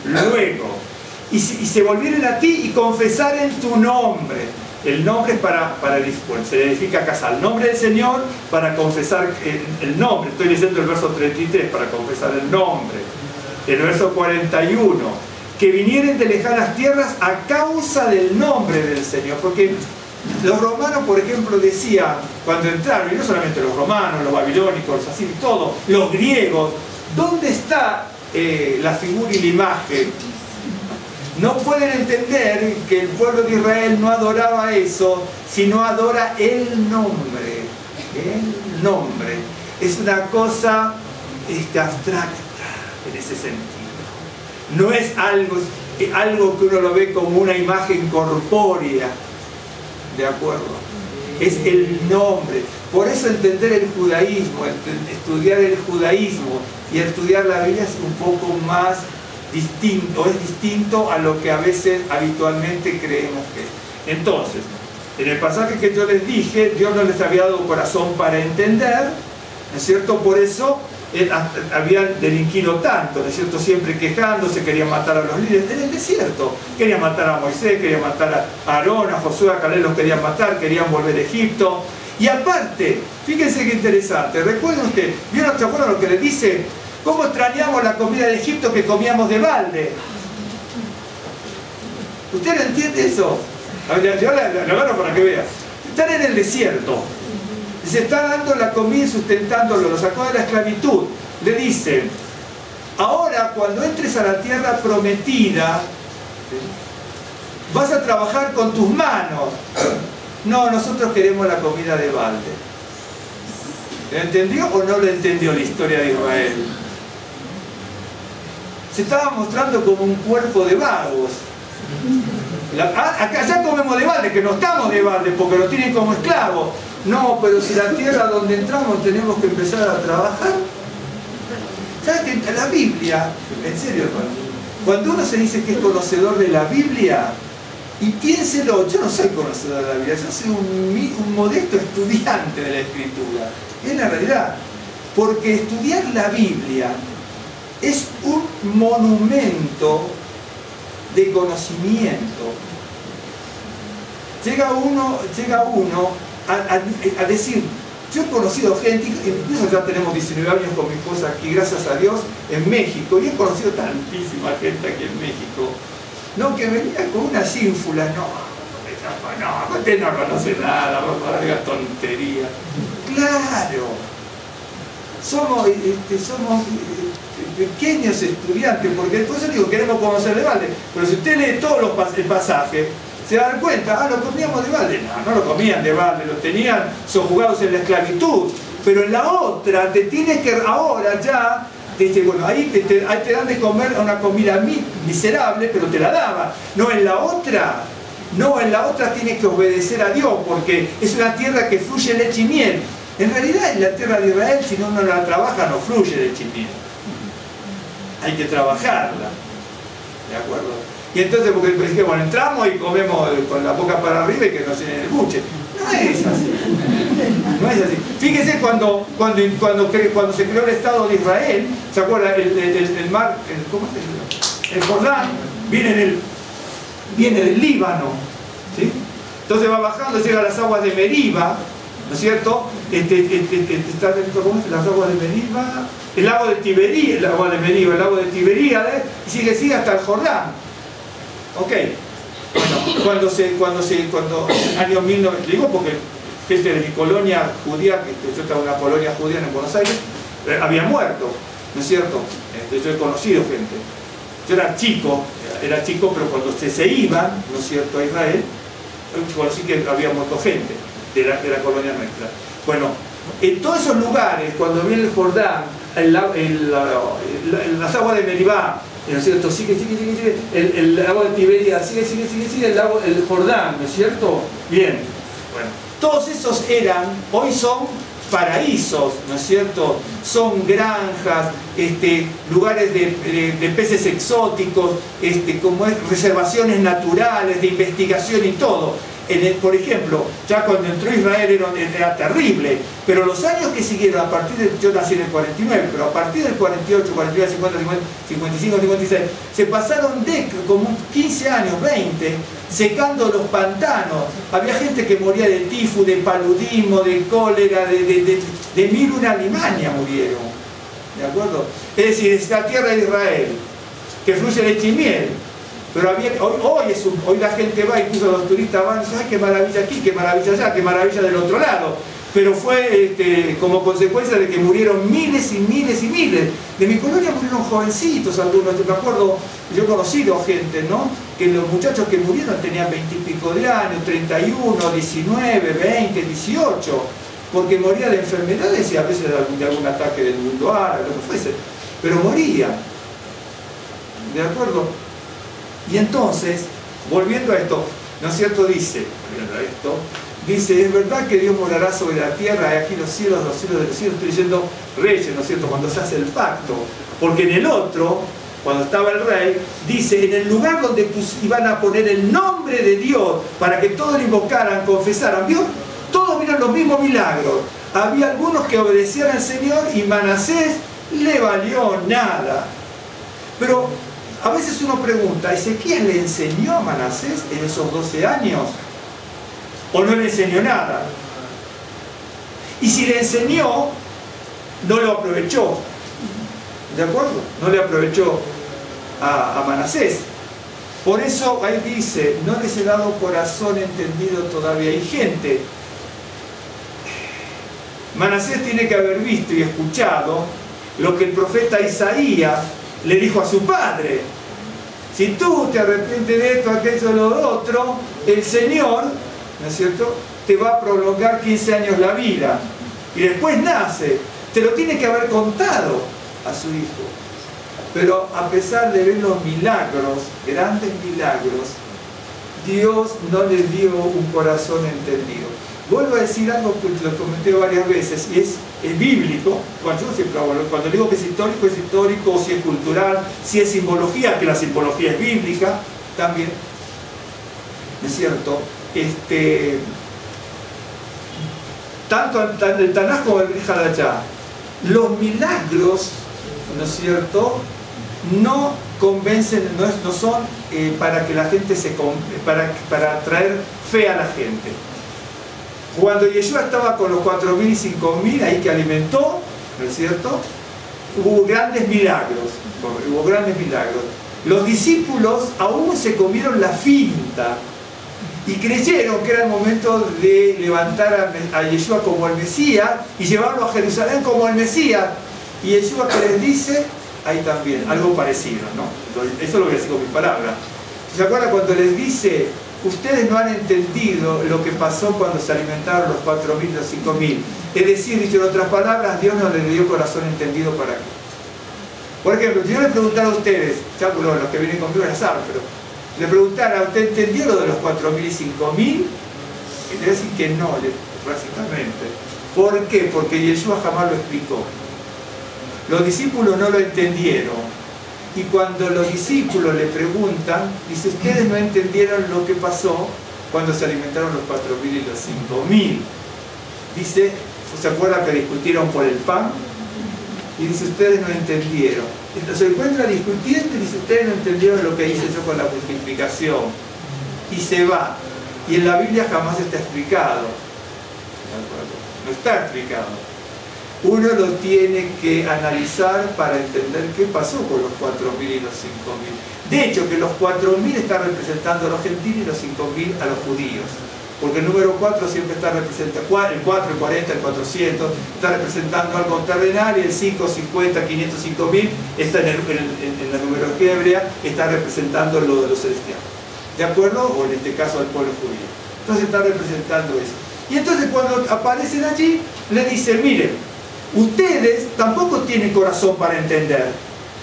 Luego, y se volvieren a ti y confesaren tu nombre. El nombre es para bueno, se edifica casa al nombre del Señor para confesar el nombre. Estoy leyendo el verso 33 para confesar el nombre. El verso 41, que vinieren de lejanas tierras a causa del nombre del Señor. Porque los romanos, por ejemplo, decían, cuando entraron, y no solamente los romanos, los babilónicos, así, todos, los griegos, ¿dónde está la figura y la imagen? No pueden entender que el pueblo de Israel no adoraba eso, sino adora el nombre. El nombre. Es una cosa abstracta en ese sentido. No es algo que uno lo ve como una imagen corpórea. ¿De acuerdo? Es el nombre. Por eso entender el judaísmo, estudiar el judaísmo y estudiar la Biblia es un poco más distinto, es distinto a lo que a veces habitualmente creemos que es. Entonces, en el pasaje que yo les dije, Dios no les había dado corazón para entender, ¿no es cierto? Por eso habían delinquido tanto, ¿no es cierto? Siempre quejándose, querían matar a los líderes en el desierto, querían matar a Moisés, querían matar a Aarón, a Josué, a Caleb, los querían matar, querían volver a Egipto. Y aparte, fíjense qué interesante, recuerden ustedes, ¿vieron? ¿Se acuerdan lo que les dice? ¿Cómo extrañamos la comida de Egipto que comíamos de balde? ¿Usted no entiende eso? Yo la agarro para que vea. Están en el desierto. Se está dando la comida y sustentándolo. Lo sacó de la esclavitud. Le dicen, ahora cuando entres a la tierra prometida, vas a trabajar con tus manos. No, nosotros queremos la comida de balde. ¿Lo entendió o no lo entendió la historia de Israel? Se estaba mostrando como un cuerpo de vagos. Acá ya comemos de balde, que no estamos de balde porque nos tienen como esclavos. No, pero si la tierra donde entramos tenemos que empezar a trabajar. ¿Sabes que la Biblia, en serio, hermano, cuando uno se dice que es conocedor de la Biblia, y piénselo, yo no soy conocedor de la Biblia, yo soy un modesto estudiante de la Escritura. Es la realidad, porque estudiar la Biblia es un monumento de conocimiento. Llega uno a decir, yo he conocido gente, incluso ya tenemos 19 años con mi esposa aquí, gracias a Dios, en México, y he conocido tantísima gente aquí en México, no, que venía con unas ínfulas, no, no, usted no conoce nada, vamos a diga tontería. Claro, somos pequeños estudiantes, porque por eso digo, queremos conocer de balde, pero si usted lee todos el pasaje, se dan cuenta, lo comíamos de balde. No lo comían de balde, lo tenían sojuzgados en la esclavitud. Pero en la otra, te tienes que, ahora ya, dice, bueno, ahí te dan de comer una comida miserable, pero te la daban. No, en la otra tienes que obedecer a Dios, porque es una tierra que fluye leche y miel. En realidad, en la tierra de Israel, si uno no la trabaja, no fluye leche y miel. Hay que trabajarla. ¿De acuerdo? Y entonces, porque bueno, entramos y comemos con la boca para arriba y que nos llenen el buche. No es así. No es así. Fíjese cuando se creó el Estado de Israel, ¿se acuerda? El mar, ¿cómo es? El Jordán viene del Líbano, ¿sí? Entonces va bajando, llega a las aguas de Meriba, ¿no es cierto? Está dentro, ¿cómo es? Las aguas de Meriba, el lago de Tiberíades, y sigue hasta el Jordán. Ok. Bueno, cuando en el año 1900, digo porque gente de mi colonia judía, yo estaba en una colonia judía en Buenos Aires, había muerto, ¿no es cierto? Yo he conocido gente. Yo era chico, pero cuando se iban, ¿no es cierto?, a Israel, conocí que había muerto gente de la colonia nuestra. Bueno, en todos esos lugares, cuando viene el Jordán, las aguas de Meribá, ¿no es cierto? Sigue, el lago de Tiberia, sigue, el Jordán, ¿no es cierto? Bien, bueno, todos esos hoy son paraísos, ¿no es cierto? Son granjas, lugares de peces exóticos, como reservaciones naturales, de investigación y todo. Por ejemplo, ya cuando entró Israel era terrible, pero los años que siguieron, yo nací en el 49, pero a partir del 48, 49, 50, 55, 56, se pasaron como 15 años, 20, secando los pantanos. Había gente que moría de tifus, de paludismo, de cólera, de mil una Alemania murieron. ¿De acuerdo? Es decir, es la tierra de Israel, que fluye leche y miel. Pero hoy la gente va, incluso los turistas van y dicen, ¡ay, qué maravilla aquí, qué maravilla allá, qué maravilla del otro lado! Pero fue como consecuencia de que murieron miles y miles y miles. De mi colonia murieron jovencitos algunos, me acuerdo, yo he conocido gente, ¿no?, que los muchachos que murieron tenían 20 y pico de años, 31, 19, 20, 18, porque moría de enfermedades y a veces de algún ataque del mundo árabe, lo que fuese, pero moría. ¿De acuerdo? Y entonces, volviendo a esto, ¿no es cierto? Dice, es verdad que Dios morará sobre la tierra, y aquí los cielos de los cielos, estoy diciendo Reyes, ¿no es cierto?, cuando se hace el pacto, porque en el otro, cuando estaba el rey, dice, en el lugar donde iban a poner el nombre de Dios, para que todos lo invocaran, confesaran, ¿vio? Todos vieron los mismos milagros. Había algunos que obedecían al Señor y Manasés le valió nada. Pero a veces uno pregunta, ¿Ezequías le enseñó a Manasés en esos 12 años? ¿O no le enseñó nada? Y si le enseñó, no lo aprovechó. ¿De acuerdo? No le aprovechó a Manasés. Por eso ahí dice, no les he dado corazón entendido todavía. Hay gente. Manasés tiene que haber visto y escuchado lo que el profeta Isaías le dijo a su padre: si tú te arrepientes de esto, aquello, lo otro, el Señor, ¿no es cierto?, te va a prolongar 15 años la vida. Y después nace. Te lo tiene que haber contado a su hijo. Pero a pesar de ver los milagros, grandes milagros, Dios no le dio un corazón entendido. Vuelvo a decir algo que lo comenté varias veces, y es bíblico. Cuando digo que es histórico, o si es cultural, si es simbología, que la simbología es bíblica también, ¿no es cierto? Tanto el Tanaj como el Brit Hadashah, los milagros, ¿no es cierto?, no convencen, no son para que la gente para traer fe a la gente. Cuando Yeshua estaba con los 4.000 y 5.000, ahí que alimentó, ¿no es cierto?, hubo grandes milagros. Los discípulos aún se comieron la finta y creyeron que era el momento de levantar a Yeshua como el Mesías y llevarlo a Jerusalén como el Mesías. Y Yeshua, que les dice, ahí también, algo parecido, ¿no? Entonces, eso lo voy a decir con mis palabras. ¿Se acuerdan cuando les dice, ustedes no han entendido lo que pasó cuando se alimentaron los 4.000 y los 5.000? Es decir, dicho en otras palabras, Dios no les dio corazón entendido para qué. Por ejemplo, si yo les preguntara a ustedes, ya bueno, los que vienen conmigo ya saben, pero le preguntara, ¿usted entendió lo de los 4.000 y 5.000? Y le decir que no, básicamente. ¿Por qué? Porque Yeshua jamás lo explicó. Los discípulos no lo entendieron. Y cuando los discípulos le preguntan, dice, ustedes no entendieron lo que pasó cuando se alimentaron los 4.000 y los 5.000. Dice, ¿se acuerdan que discutieron por el pan? Y dice, ustedes no entendieron. Entonces se encuentra discutiendo y dice, ustedes no entendieron lo que hice yo con la multiplicación. Y se va. Y en la Biblia jamás está explicado. No está explicado. Uno lo tiene que analizar para entender qué pasó con los 4.000 y los 5.000. De hecho, que los 4.000 están representando a los gentiles y los 5.000 a los judíos. Porque el número 4 siempre está representando, el 4, el 40, el 400, está representando algo terrenal, y el 5, 50, 500, 5.000 está en la numerología hebrea, está representando lo de los celestiales. ¿De acuerdo? O en este caso al pueblo judío. Entonces está representando eso. Y entonces cuando aparecen allí, le dicen, miren, ustedes tampoco tienen corazón para entender.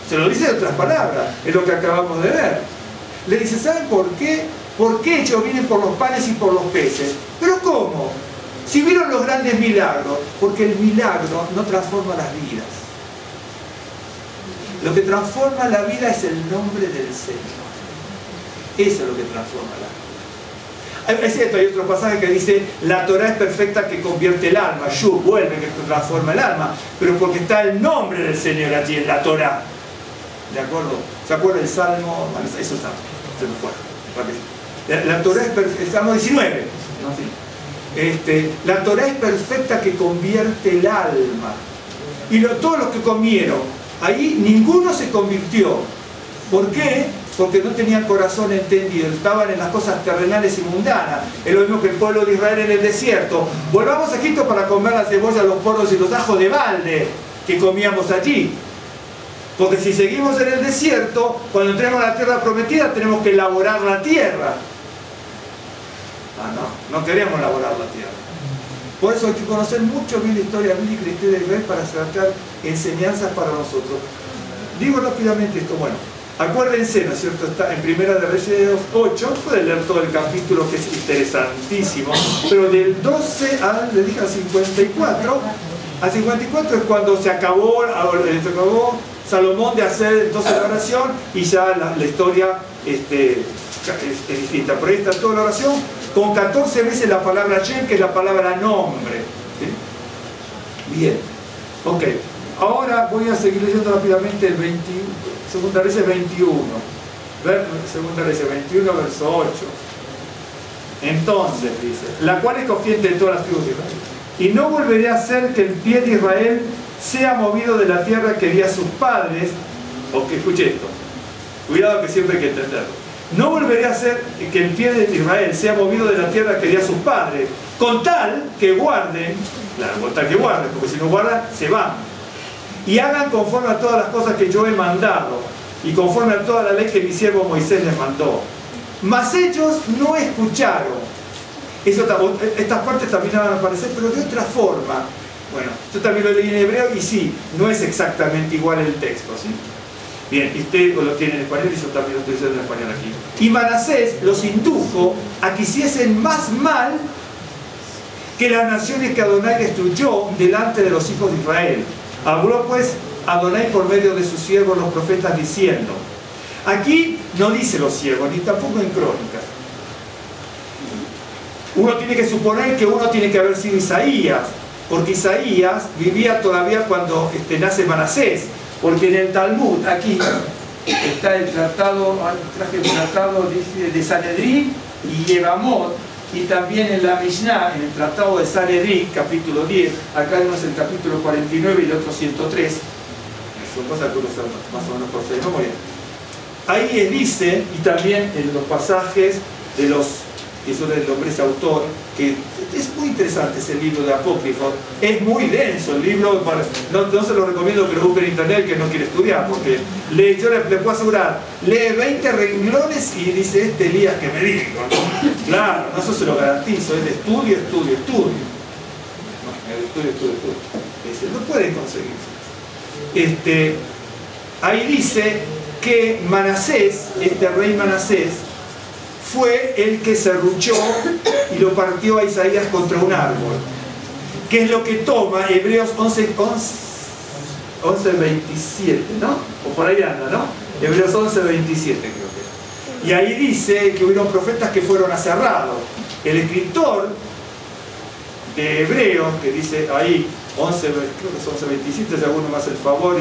Se lo dice de otras palabras, es lo que acabamos de ver. Le dice, ¿saben por qué? ¿Por qué ellos vienen por los panes y por los peces? ¿Pero cómo? Si vieron los grandes milagros, porque el milagro no transforma las vidas. Lo que transforma la vida es el nombre del Señor. Eso es lo que transforma la vida. Es cierto, hay otro pasaje que dice, la Torah es perfecta que convierte el alma. Shuv, vuelve, que transforma el alma. Pero porque está el nombre del Señor allí en la Torah. ¿De acuerdo? ¿Se acuerda el Salmo? Bueno, eso está, se me fue. La Torah es perfecta, Salmo 19. ¿No? Sí. La Torah es perfecta que convierte el alma. Y todos los que comieron, ahí ninguno se convirtió. ¿Por qué? Porque no tenían corazón entendido, estaban en las cosas terrenales y mundanas. Es lo mismo que el pueblo de Israel en el desierto. Volvamos a Egipto para comer las cebollas, los porros y los ajos de balde que comíamos allí. Porque si seguimos en el desierto, cuando entremos a la tierra prometida, tenemos que elaborar la tierra. No queremos elaborar la tierra. Por eso hay que conocer mucho bien la historia bíblica y la historia de Israel para sacar enseñanzas para nosotros. Digo rápidamente esto, bueno, acuérdense, ¿no es cierto? Está en Primera de Reyes 8, pueden leer todo el capítulo que es interesantísimo, pero del 12 al 54, al 54 es cuando se acabó Salomón de hacer entonces la oración y ya la historia es distinta. Por ahí está toda la oración con 14 veces la palabra Shem, que es la palabra nombre. ¿Sí? Bien, ok. Ahora voy a seguir leyendo rápidamente el 21, Segunda Reyes 21. Segunda Reyes 21, verso 8. Entonces, dice, la cual escogí entre todas las tribus de Israel. Y no volveré a hacer que el pie de Israel sea movido de la tierra que di a sus padres. O que escuche esto. Cuidado que siempre hay que entenderlo. No volveré a hacer que el pie de Israel sea movido de la tierra que di a sus padres, con tal que guarden, claro, con tal que guarden, porque si no guardan, se van. Y hagan conforme a todas las cosas que yo he mandado, y conforme a toda la ley que mi siervo Moisés les mandó. Mas ellos no escucharon. Estas partes también van a aparecer, pero de otra forma. Bueno, yo también lo leí en hebreo y sí, no es exactamente igual el texto, ¿sí? Bien, y usted lo tiene en español y yo también lo estoy diciendo en español aquí. Y Manasés los indujo a que hiciesen más mal que las naciones que Adonai destruyó delante de los hijos de Israel. Habló pues Adonai por medio de sus siervos los profetas diciendo. Aquí no dice los siervos, ni tampoco en Crónicas. Uno tiene que suponer que uno tiene que haber sido Isaías, porque Isaías vivía todavía cuando nace Manasés. Porque en el Talmud, aquí, está el tratado, traje el tratado de Sanedrín y Yevamot, y también en la Mishnah, en el tratado de Sanedrín, capítulo 10, acá tenemos el capítulo 49 y el otro 103, son cosas que uno sabe más o menos por fe de memoria. Ahí dice, y también en los pasajes de los que es el hombre, ese autor, que es muy interesante ese libro de Apócrifos. Es muy denso el libro, no se lo recomiendo que lo busque en internet, que no quiere estudiar, porque yo le puedo asegurar, lee 20 renglones y dice, este Elías que me dijo. Claro, no, eso se lo garantizo, es de estudio. No, el estudio. No puede conseguirse. Ahí dice que Manasés, este rey Manasés, fue el que serruchó y lo partió a Isaías contra un árbol, que es lo que toma Hebreos 11:27, ¿no? O por ahí anda, ¿no? Hebreos 11:27 creo que. Y ahí dice que hubieron profetas que fueron aserrados. El escritor de Hebreos, que dice ahí, creo que es 11:27, si alguno me hace el favor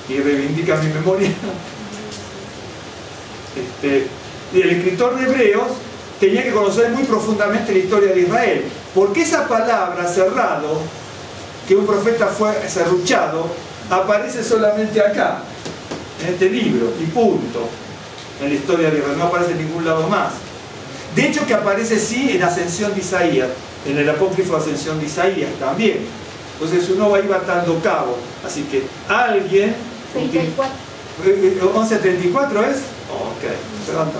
y reivindica mi memoria. Y el escritor de Hebreos tenía que conocer muy profundamente la historia de Israel, porque esa palabra cerrado, que un profeta fue serruchado, aparece solamente acá, en este libro, y punto, en la historia de Israel, no aparece en ningún lado más. De hecho que aparece sí en Ascensión de Isaías, en el apócrifo Ascensión de Isaías también. Entonces uno va a ir atando cabo, así que alguien... 34. 11:34 es? Ok, perdón.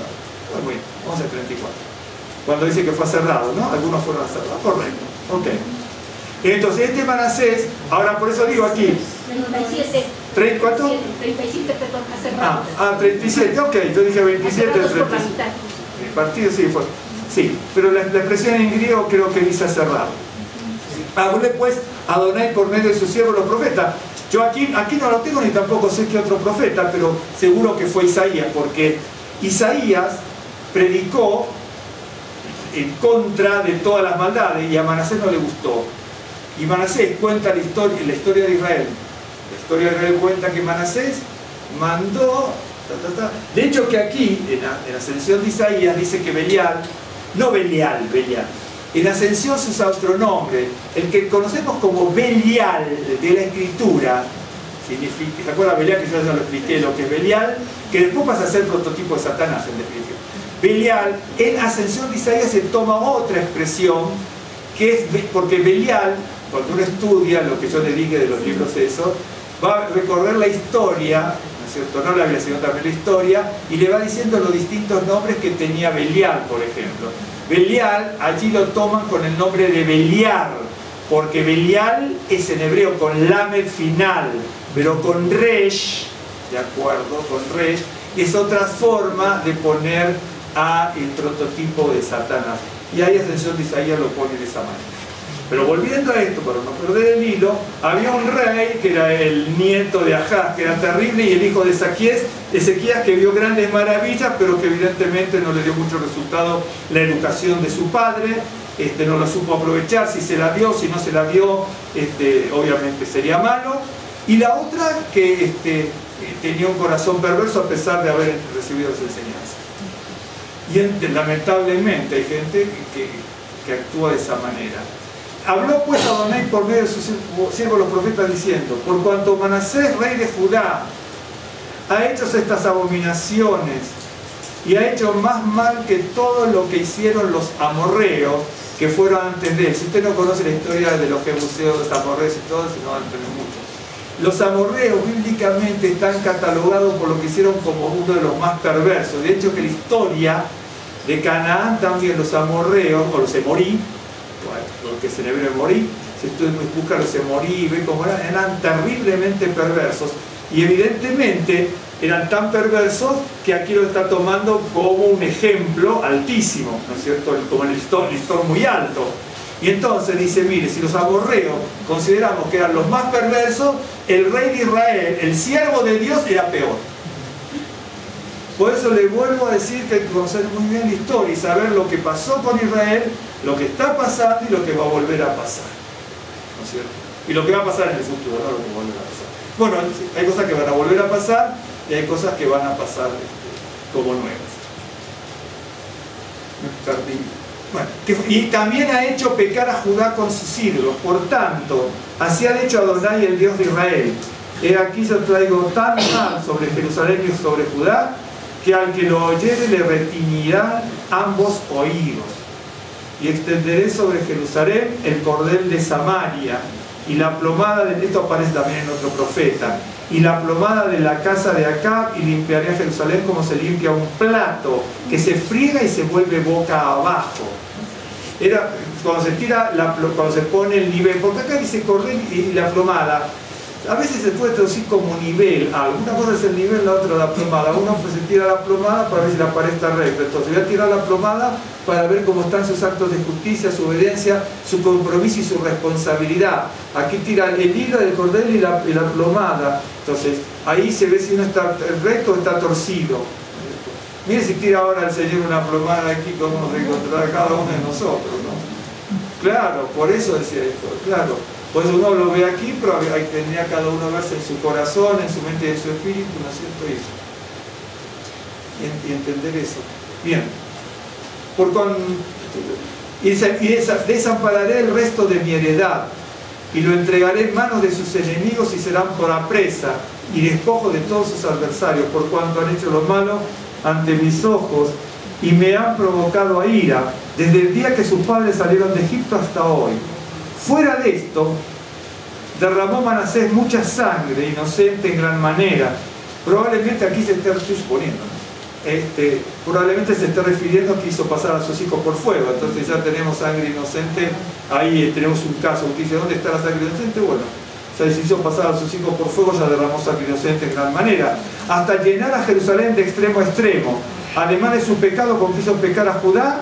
Muy bien, 11:34. Cuando dice que fue cerrado, ¿no? Algunos fueron cerrados. Correcto. Ok. Entonces, este Manasés, ahora por eso digo aquí. 37. ¿34? 37, perdón, cerrado. 37, ok. Yo dije 27 o 37. El partido sí fue. Sí, pero la expresión en griego creo que dice cerrado. Hablé pues a Adonai por medio de sus siervos los profetas. Yo aquí no lo tengo ni tampoco sé qué otro profeta, pero seguro que fue Isaías, porque Isaías predicó en contra de todas las maldades y a Manasés no le gustó. Y Manasés cuenta la historia de Israel. La historia de Israel cuenta que Manasés mandó... De hecho que aquí, en la Ascensión de Isaías, dice que Belial, en Ascensión se usa otro nombre, el que conocemos como Belial de la Escritura, significa, ¿se acuerdan Belial que yo ya lo expliqué lo que es Belial? Que después pasa a ser prototipo de Satanás en definitiva. Belial, en Ascensión de Isaías se toma otra expresión, que es porque Belial, cuando uno estudia lo que yo le dije de los libros esos, va a recorrer la historia, ¿no es cierto? No la Biblia, sino también la historia, y le va diciendo los distintos nombres que tenía Belial, por ejemplo. Belial, allí lo toman con el nombre de Beliar, porque Belial es en hebreo con lamed final, pero con resh, ¿de acuerdo? Con resh, es otra forma de poner a el prototipo de Satanás. Y ahí Ascensión de Isaías lo pone de esa manera. Pero volviendo a esto, para no perder el hilo, había un rey que era el nieto de Ahaz, que era terrible, y el hijo de Ezequías, que vio grandes maravillas, pero que evidentemente no le dio mucho resultado la educación de su padre, no lo supo aprovechar, si se la dio, si no se la dio, obviamente sería malo. Y la otra, que tenía un corazón perverso a pesar de haber recibido esa enseñanza. Y lamentablemente hay gente que actúa de esa manera. Habló pues Adonai por medio de sus siervos los profetas diciendo: por cuanto Manasés, rey de Judá, ha hecho estas abominaciones y ha hecho más mal que todo lo que hicieron los amorreos que fueron antes de él. Si usted no conoce la historia de los jebuseos, los amorreos y todo, no va a entender mucho. Los amorreos bíblicamente están catalogados por lo que hicieron como uno de los más perversos. De hecho que la historia de Canaán también, los amorreos, o los emorí, lo que es en hebreo morí, si usted busca los emorí y ve cómo eran terriblemente perversos, y evidentemente eran tan perversos que aquí lo está tomando como un ejemplo altísimo, ¿no es cierto? Como el listón muy alto. Y entonces dice, mire, si los amorreos consideramos que eran los más perversos, el rey de Israel, el siervo de Dios, era peor. Por eso le vuelvo a decir que hay que conocer muy bien la historia y saber lo que pasó con Israel, lo que está pasando y lo que va a volver a pasar, ¿no es cierto? Y lo que va a pasar en el futuro, no lo que va a volver a pasar. Bueno, hay cosas que van a volver a pasar y hay cosas que van a pasar como nuevas. Bueno, y también ha hecho pecar a Judá con sus ídolos. Por tanto, así ha hecho Adonai, el Dios de Israel. He aquí yo traigo tan mal sobre Jerusalén y sobre Judá, que al que lo oyere le retiñirán ambos oídos. y extenderé sobre Jerusalén el cordel de Samaria, y la plomada de... Esto aparece también en otro profeta. Y la plomada de la casa de Acab, y limpiaré a Jerusalén como se limpia un plato, que se friega y se vuelve boca abajo. Era cuando se tira, cuando se pone el nivel, porque acá dice cordel y la plomada. A veces se puede traducir como nivel. Una cosa es el nivel, la otra la plomada. Uno pues se tira la plomada para ver si la pared está recta. Entonces voy a tirar la plomada para ver cómo están sus actos de justicia, su obediencia, su compromiso y su responsabilidad. Aquí tira el hilo del cordel y la plomada. Entonces ahí se ve si uno está recto o está torcido. Miren si tira ahora el Señor una plomada aquí, cómo nos encontrará cada uno de nosotros, ¿no? Claro, por eso decía esto, claro. Pues uno lo ve aquí, pero ahí tendría cada uno verse en su corazón, en su mente y en su espíritu, ¿no es cierto? Y entender eso. Bien. Desampararé el resto de mi heredad, y lo entregaré en manos de sus enemigos y serán por presa, y despojo de todos sus adversarios, por cuanto han hecho lo malo ante mis ojos, y me han provocado a ira, desde el día que sus padres salieron de Egipto hasta hoy. Fuera de esto, derramó Manasés mucha sangre inocente en gran manera. Probablemente aquí se esté suponiendo, probablemente se esté refiriendo que hizo pasar a sus hijos por fuego. Entonces ya tenemos sangre inocente, ahí tenemos un caso que dice, ¿dónde está la sangre inocente? Bueno, se hizo pasar a sus hijos por fuego, ya derramó sangre inocente en gran manera, hasta llenar a Jerusalén de extremo a extremo, además de su pecado con que hizo pecar a Judá,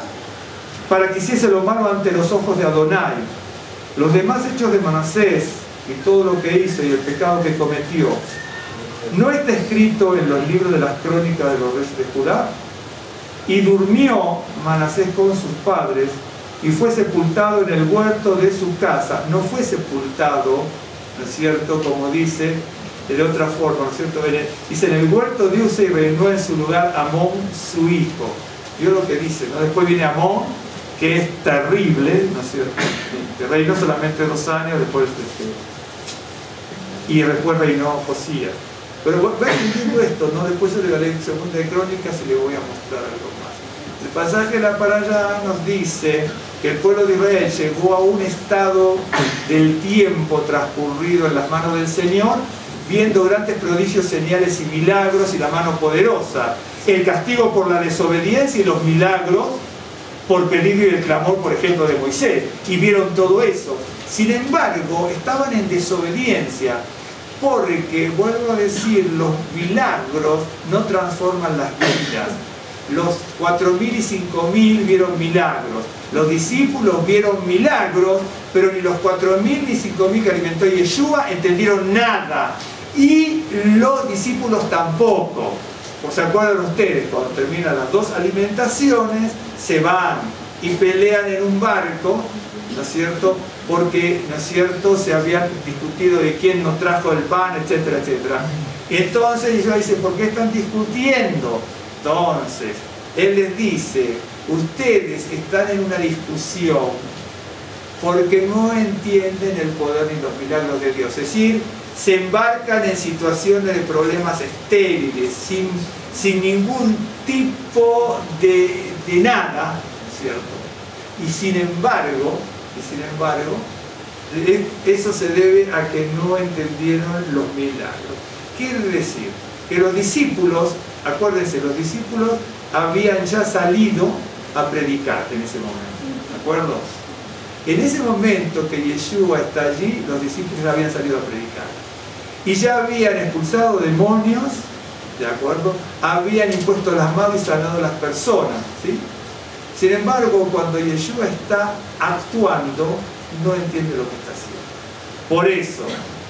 para que hiciese lo malo ante los ojos de Adonai. Los demás hechos de Manasés y todo lo que hizo y el pecado que cometió, ¿no está escrito en los libros de las crónicas de los reyes de Judá? Y durmió Manasés con sus padres y fue sepultado en el huerto de su casa. No fue sepultado, ¿no es cierto?, como dice de otra forma, ¿no es cierto? Dice, en el huerto de Uzza, y reinó en su lugar Amón, su hijo. Yo lo que dice, ¿no? Después viene Amón, que es terrible, ¿no es cierto? Que reinó solamente 2 años, después y después reinó Josías. Pero va entendiendo esto, ¿no? Después yo le daré segunda de Crónicas y le voy a mostrar algo más. El pasaje de la para allá nos dice que el pueblo de Israel llegó a un estado del tiempo transcurrido en las manos del Señor, viendo grandes prodigios, señales y milagros y la mano poderosa. El castigo por la desobediencia y los milagros por pedido y el clamor, por ejemplo, de Moisés, y vieron todo eso. Sin embargo, estaban en desobediencia, porque, vuelvo a decir, los milagros no transforman las vidas. Los 4.000 y 5.000 vieron milagros, los discípulos vieron milagros, pero ni los 4.000 ni 5.000 que alimentó Yeshua entendieron nada, y los discípulos tampoco. ¿Se acuerdan ustedes? Cuando terminan las 2 alimentaciones, se van y pelean en un barco, ¿no es cierto? Porque, ¿no es cierto?, se habían discutido de quién nos trajo el pan, etcétera, etcétera. Y entonces ellos dicen, ¿por qué están discutiendo? Entonces, él les dice, ustedes están en una discusión porque no entienden el poder ni los milagros de Dios. Es decir, se embarcan en situaciones de problemas estériles, sin ningún tipo de nada, ¿cierto? Y sin embargo, eso se debe a que no entendieron los milagros. Quiere decir que los discípulos, acuérdense, los discípulos habían ya salido a predicar en ese momento, ¿de acuerdo? En ese momento que Yeshua está allí, los discípulos habían salido a predicar. Y ya habían expulsado demonios, ¿de acuerdo? Habían impuesto las manos y sanado a las personas, ¿sí? Sin embargo, cuando Yeshua está actuando, no entiende lo que está haciendo. Por eso,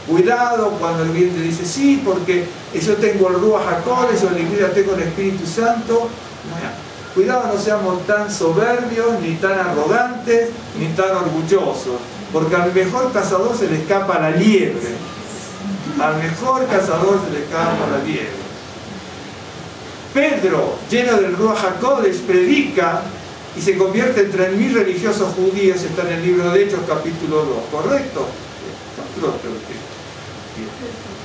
cuidado cuando el cliente dice, sí, porque yo tengo el Ruach HaKodesh, yo en la iglesia tengo el Espíritu Santo. Cuidado, no seamos tan soberbios, ni tan arrogantes, ni tan orgullosos, porque al mejor cazador se le escapa la liebre. Al mejor cazador se le escapa la liebre. Pedro, lleno del Ruach HaKodesh, predica y se convierte en 3.000 religiosos judíos. Está en el libro de Hechos, capítulo 2, ¿correcto? Capítulo 2,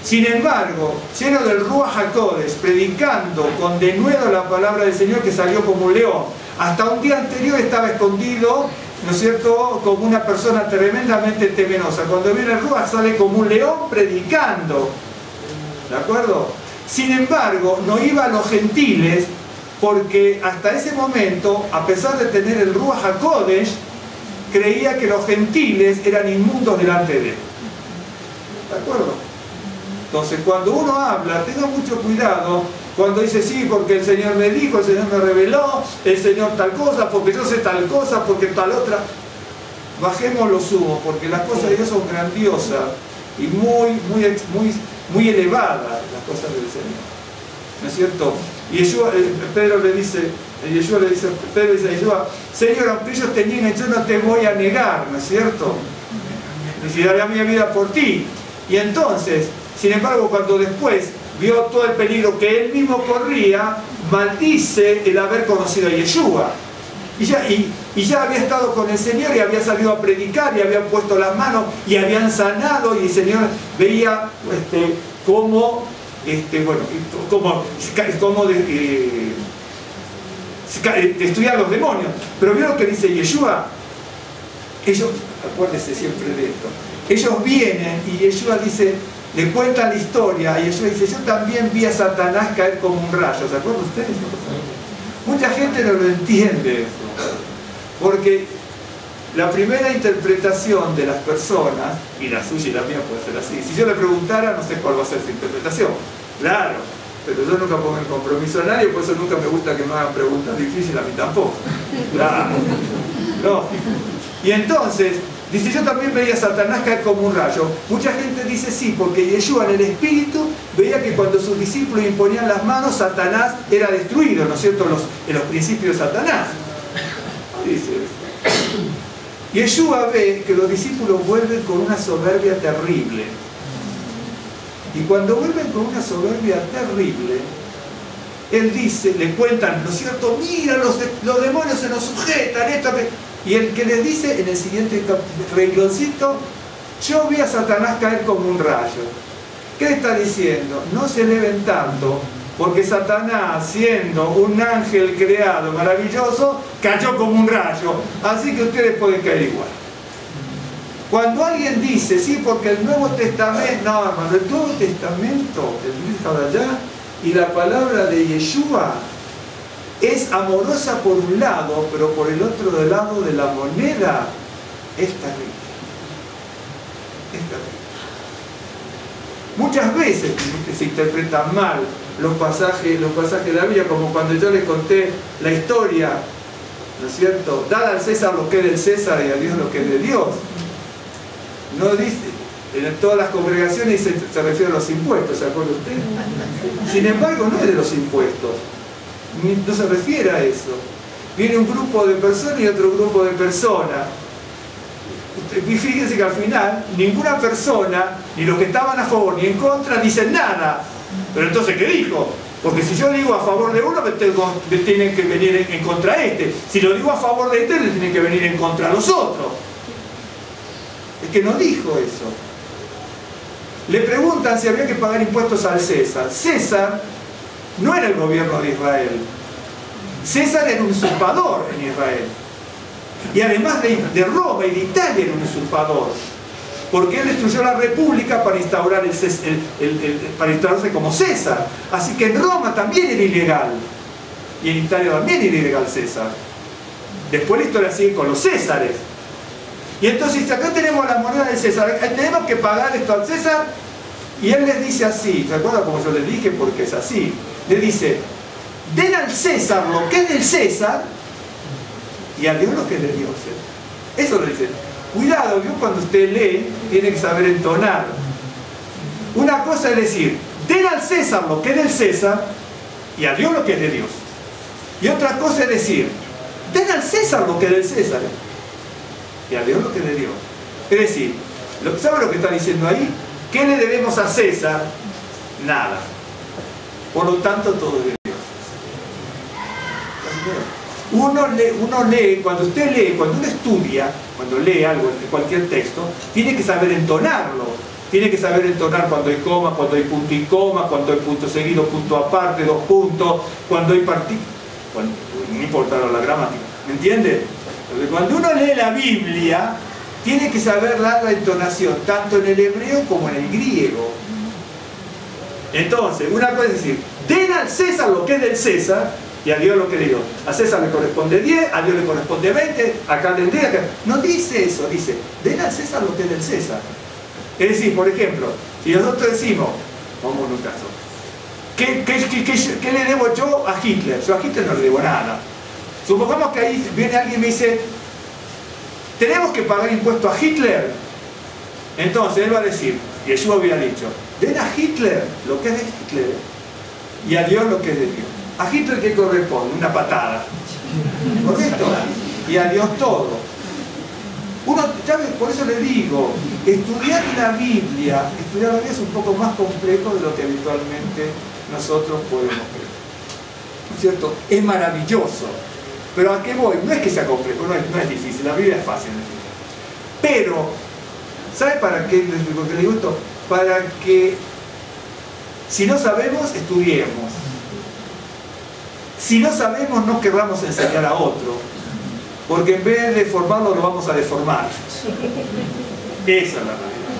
Sin embargo, lleno del Ruach HaKodesh, predicando con denuedo la palabra del Señor, que salió como un león. Hasta un día anterior estaba escondido, ¿no es cierto?, como una persona tremendamente temerosa. Cuando viene el Ruach sale como un león predicando, ¿de acuerdo? Sin embargo, no iba a los gentiles porque hasta ese momento, a pesar de tener el Ruach HaKodesh, creía que los gentiles eran inmundos delante de él. ¿De acuerdo? Entonces, cuando uno habla, tenga mucho cuidado cuando dice sí, porque el Señor me dijo, el Señor me reveló, el Señor tal cosa, porque yo sé tal cosa, porque tal otra. Bajemos los humos, porque las cosas de Dios son grandiosas y muy elevadas, las cosas del Señor. ¿No es cierto? Y Pedro le dice, Señor, aunque ellos te nieguen, yo no te voy a negar, ¿no es cierto? Dice, daré mi vida por ti. Y entonces, sin embargo, cuando después vio todo el peligro que él mismo corría, maldice el haber conocido a Yeshua. Y ya había estado con el Señor y había salido a predicar y habían puesto las manos y habían sanado, y el Señor veía cómo destruían los demonios. Pero vio lo que dice Yeshua. Ellos, acuérdense siempre de esto, ellos vienen y Yeshua dice, le cuentan la historia, y Yeshua dice, yo también vi a Satanás caer como un rayo. ¿Se acuerdan ustedes? Mucha gente no lo entiende eso, porque la primera interpretación de las personas, y la suya y la mía puede ser así, si yo le preguntara, no sé cuál va a ser su interpretación, claro, pero yo nunca pongo en compromiso a nadie, por eso nunca me gusta que me hagan preguntas difíciles, a mí tampoco, claro, no. Y entonces dice, yo también veía a Satanás caer como un rayo. Mucha gente dice sí, porque Yeshua en el espíritu veía que cuando sus discípulos imponían las manos, Satanás era destruido, ¿no es cierto?, en los principios de Satanás. Dice, Yeshua ve que los discípulos vuelven con una soberbia terrible. Y cuando vuelven con una soberbia terrible, él dice, le cuentan, ¿no es cierto?, mira, los demonios se nos sujetan, esto que... Y el que les dice en el siguiente rengloncito, yo vi a Satanás caer como un rayo. ¿Qué está diciendo? No se eleven tanto, porque Satanás, siendo un ángel creado maravilloso, cayó como un rayo. Así que ustedes pueden caer igual. Cuando alguien dice, sí, porque el Nuevo Testamento, no, hermano, el Nuevo Testamento, el libro de allá, y la palabra de Yeshua, es amorosa por un lado, pero por el otro lado de la moneda es terrible. Es terrible. Muchas veces se interpretan mal los pasajes de la Biblia, como cuando yo les conté la historia, ¿no es cierto? Dad al César lo que es del César y a Dios lo que es de Dios. No dice, en todas las congregaciones se refiere a los impuestos, ¿se acuerda usted? Sin embargo, no es de los impuestos. No se refiere a eso. Viene un grupo de personas y otro grupo de personas. Y fíjense que al final ninguna persona, ni los que estaban a favor ni en contra, dicen nada. Pero entonces, ¿qué dijo? Porque si yo digo a favor de uno, me tienen que venir en contra de este. Si lo digo a favor de este, le tienen que venir en contra a los otros. Es que no dijo eso. Le preguntan si había que pagar impuestos al César. César no era el gobierno de Israel. César era un usurpador en Israel. Y además de Roma y de Italia era un usurpador. Porque él destruyó la república para instaurarse como César. Así que en Roma también era ilegal. Y en Italia también era ilegal César. Después la historia sigue con los Césares. Y entonces acá tenemos la moneda de César. Tenemos que pagar esto al César. Y él les dice así. ¿Se acuerdan como yo les dije? Porque es así. Le dice, den al César lo que es del César y a Dios lo que es de Dios. Eso le dice. Cuidado, Dios cuando usted lee tiene que saber entonar. Una cosa es decir, den al César lo que es del César y a Dios lo que es de Dios. Y otra cosa es decir, den al César lo que es del César y a Dios lo que es de Dios. Es decir, ¿sabe lo que está diciendo ahí? ¿Qué le debemos a César? Nada. Por lo tanto, todo es de Dios. Uno lee, cuando usted lee, cuando uno estudia, cuando lee algo, cualquier texto, tiene que saber entonarlo. Tiene que saber entonar cuando hay coma, cuando hay punto y coma, cuando hay punto seguido, punto aparte, dos puntos, cuando hay partículas. No importa la gramática. ¿Me entiende? Porque cuando uno lee la Biblia, tiene que saber dar la entonación, tanto en el hebreo como en el griego. Entonces, una cosa es decir, den al César lo que es del César, y a Dios lo que es de Dios. A César le corresponde 10, a Dios le corresponde 20, acá le den, acá. No dice eso, dice, den al César lo que es del César. Es decir, por ejemplo, si nosotros decimos, vamos en un caso, ¿qué le debo yo a Hitler? Yo a Hitler no le debo nada. Supongamos que ahí viene alguien y me dice, ¿tenemos que pagar impuesto a Hitler? Entonces él va a decir, y Yeshua hubiera dicho, den a Hitler lo que es de Hitler y a Dios lo que es de Dios. ¿A Hitler qué corresponde? Una patada. ¿Correcto? Y a Dios todo. Uno, ¿sabes? Por eso le digo, estudiar la Biblia es un poco más complejo de lo que habitualmente nosotros podemos creer. ¿No es cierto? Es maravilloso. Pero ¿a qué voy? No es que sea complejo, no es difícil, la Biblia es fácil de entender. Pero, ¿sabe para qué le digo esto? Para que, si no sabemos, estudiemos. Si no sabemos, no querramos enseñar a otro. Porque en vez de formarlo, lo vamos a deformar. Esa es la realidad.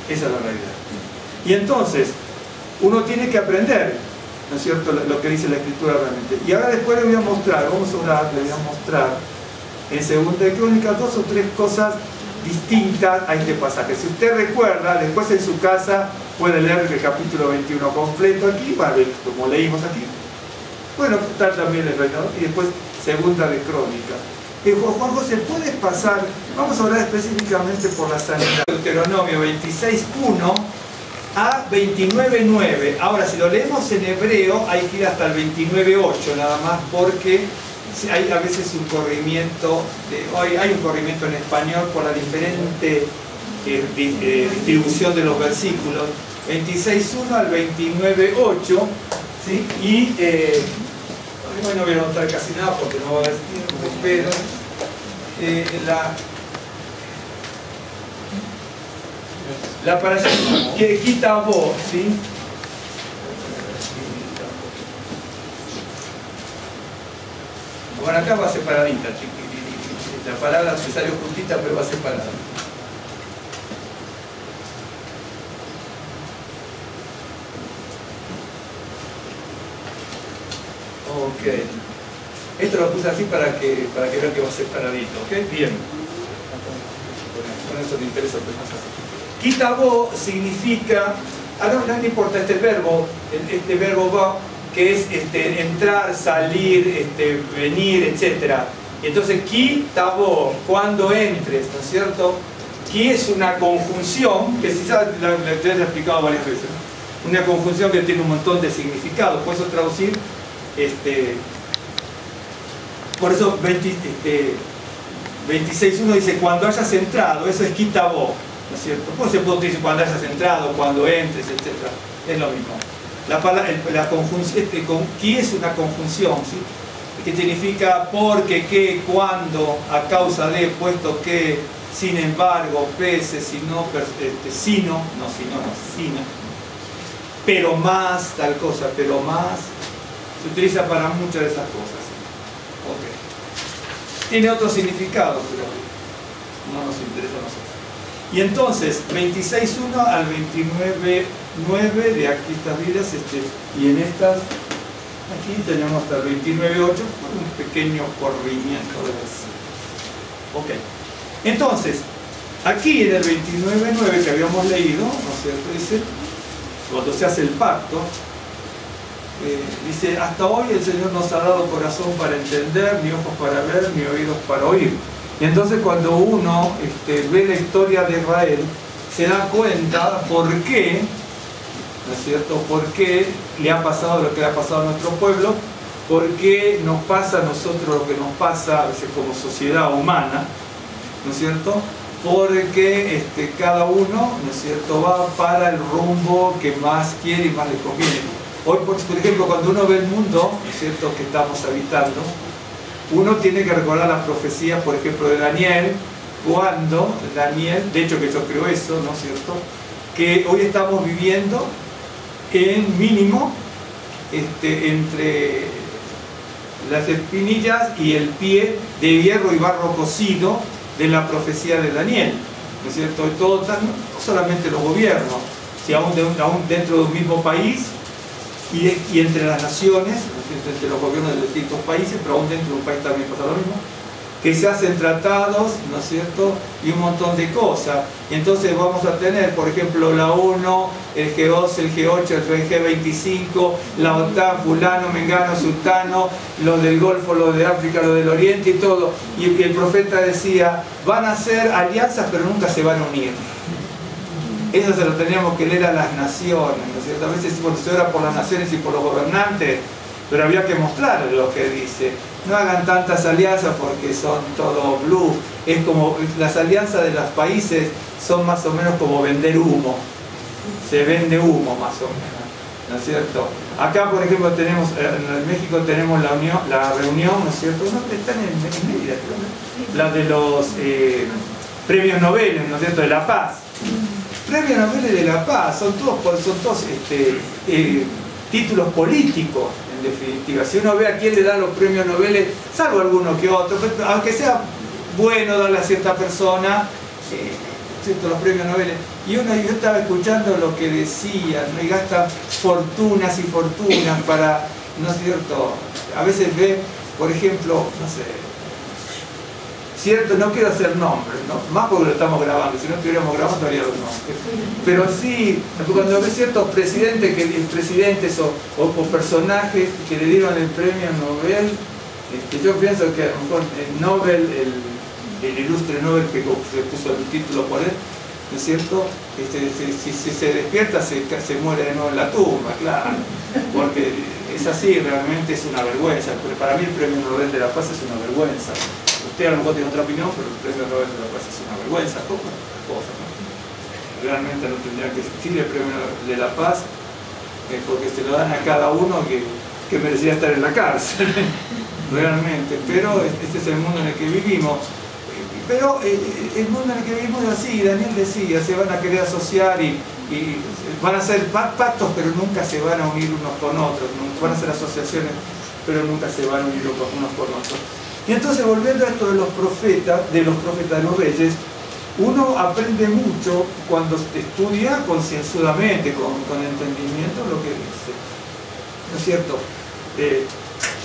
Esa es la realidad. Y entonces, uno tiene que aprender, ¿no es cierto?, lo que dice la Escritura realmente. Y ahora después le voy a mostrar, vamos a orar, le voy a mostrar en 2 de Crónicas 2 o 3 cosas distintas a este pasaje. Si usted recuerda, después en su casa puede leer el capítulo 21 completo aquí, para ver como leímos aquí. Bueno, está también el reino, y después 2 de Crónicas. Juan José, ¿puedes pasar? Vamos a hablar específicamente por la sanidad. Deuteronomio 26.1 a 29.9. Ahora, si lo leemos en hebreo, hay que ir hasta el 29.8 nada más, porque hay a veces un corrimiento, hay un corrimiento en español por la diferente distribución de los versículos. 26.1 al 29.8, ¿sí? Y bueno, no voy a notar casi nada porque no va a haber tiempo, pero la parasha que quita vos, ¿sí? Bueno, acá va separadita, la palabra se salió juntita, pero va separada. Ok. Esto lo puse así para que vean que va separadito, ¿ok? Bien. Con eso te interesa más así. Kitabo significa, no importa este verbo va, que es entrar, salir, venir, etc. Entonces, kitabo, cuando entres, ¿no es cierto? Ki es una conjunción, que si sabes, la he explicado varias veces, ¿no? Una conjunción que tiene un montón de significados. Por eso traducir, por eso 26.1 dice cuando hayas entrado, eso es kitabo, ¿no es cierto? Pues se puede decir cuando hayas entrado, cuando entres, etc. Es lo mismo. La conjunción, ki es una conjunción, ¿sí? Que significa porque, qué, cuando, a causa de, puesto que, sin embargo, pese, sino, sino, pero más, tal cosa, pero más, se utiliza para muchas de esas cosas. Okay. Tiene otro significado, pero no nos interesa a nosotros. Y entonces, 26.1 al 29.9 de aquí estas vidas, y en estas, aquí tenemos hasta el 29.8, un pequeño corrimiento de versículos. Ok. Entonces, aquí en el 29.9 que habíamos leído, ¿no es cierto? Dice, cuando se hace el pacto, dice, hasta hoy el Señor nos ha dado corazón para entender, ni ojos para ver, ni oídos para oír. Y entonces cuando uno ve la historia de Israel, se da cuenta por qué, ¿no es cierto?, por qué le ha pasado lo que le ha pasado a nuestro pueblo, por qué nos pasa a nosotros lo que nos pasa a veces como sociedad humana, ¿no es cierto?, porque cada uno, ¿no es cierto?, va para el rumbo que más quiere y más le conviene. Hoy, por ejemplo, cuando uno ve el mundo, ¿no es cierto?, que estamos habitando, uno tiene que recordar las profecías, por ejemplo, de Daniel, cuando Daniel, de hecho que yo creo eso, ¿no es cierto?, que hoy estamos viviendo en mínimo entre las espinillas y el pie de hierro y barro cocido de la profecía de Daniel, ¿no es cierto? Y todo, no solamente los gobiernos, sino aún dentro de un mismo país y entre las naciones, entre los gobiernos de distintos países, pero aún dentro de un país también pasa lo mismo, que se hacen tratados, ¿no es cierto? Y un montón de cosas. Y entonces vamos a tener, por ejemplo, la ONU, el G2, el G8, el G25, la OTAN, fulano, mengano, sultano, lo del Golfo, lo de África, lo del Oriente y todo. Y el profeta decía, van a hacer alianzas pero nunca se van a unir. Eso se lo teníamos que leer a las naciones, ¿no es cierto? A veces se ora por las naciones y por los gobernantes, pero había que mostrar lo que dice. No hagan tantas alianzas porque son todo bluff. Es como, las alianzas de los países son más o menos como vender humo. Se vende humo más o menos, ¿no es cierto? Acá, por ejemplo, tenemos, en México tenemos la reunión, ¿no es cierto? No, están en Mérida, la de los premios Nobel, ¿no es cierto?, de la paz. Premios Nobel de la paz son todos títulos políticos. En definitiva, si uno ve a quién le dan los premios Nobel, salvo alguno que otro, aunque sea bueno darle a cierta persona los premios Nobel, y yo estaba escuchando lo que decían, ¿no? Y gastan fortunas y fortunas para, ¿no es cierto? A veces ve, por ejemplo, no sé, cierto, no quiero hacer nombres, ¿no? Más porque lo estamos grabando, si no estuviéramos grabando haría los nombres. Pero sí, cuando ve ciertos presidentes o personajes que le dieron el premio Nobel, yo pienso que a lo mejor el Nobel, el ilustre Nobel que se puso el título por él, ¿no es cierto? Si se despierta se muere de nuevo en la tumba, claro, porque es así, realmente es una vergüenza. Pero para mí el premio Nobel de la Paz es una vergüenza. Usted a lo mejor tiene otra opinión, pero el premio Nobel de la Paz es una vergüenza, ¿no? Realmente no tendría que existir el premio de la Paz, porque se lo dan a cada uno que merecería estar en la cárcel, realmente. Pero este es el mundo en el que vivimos. Pero el mundo en el que vivimos es así. Daniel decía, se van a querer asociar y van a hacer pactos, pero nunca se van a unir unos con otros. Van a hacer asociaciones, pero nunca se van a unir unos con otros. Y entonces, volviendo a esto de los profetas, de los reyes, uno aprende mucho cuando estudia concienzudamente, con entendimiento, lo que dice. ¿No es cierto?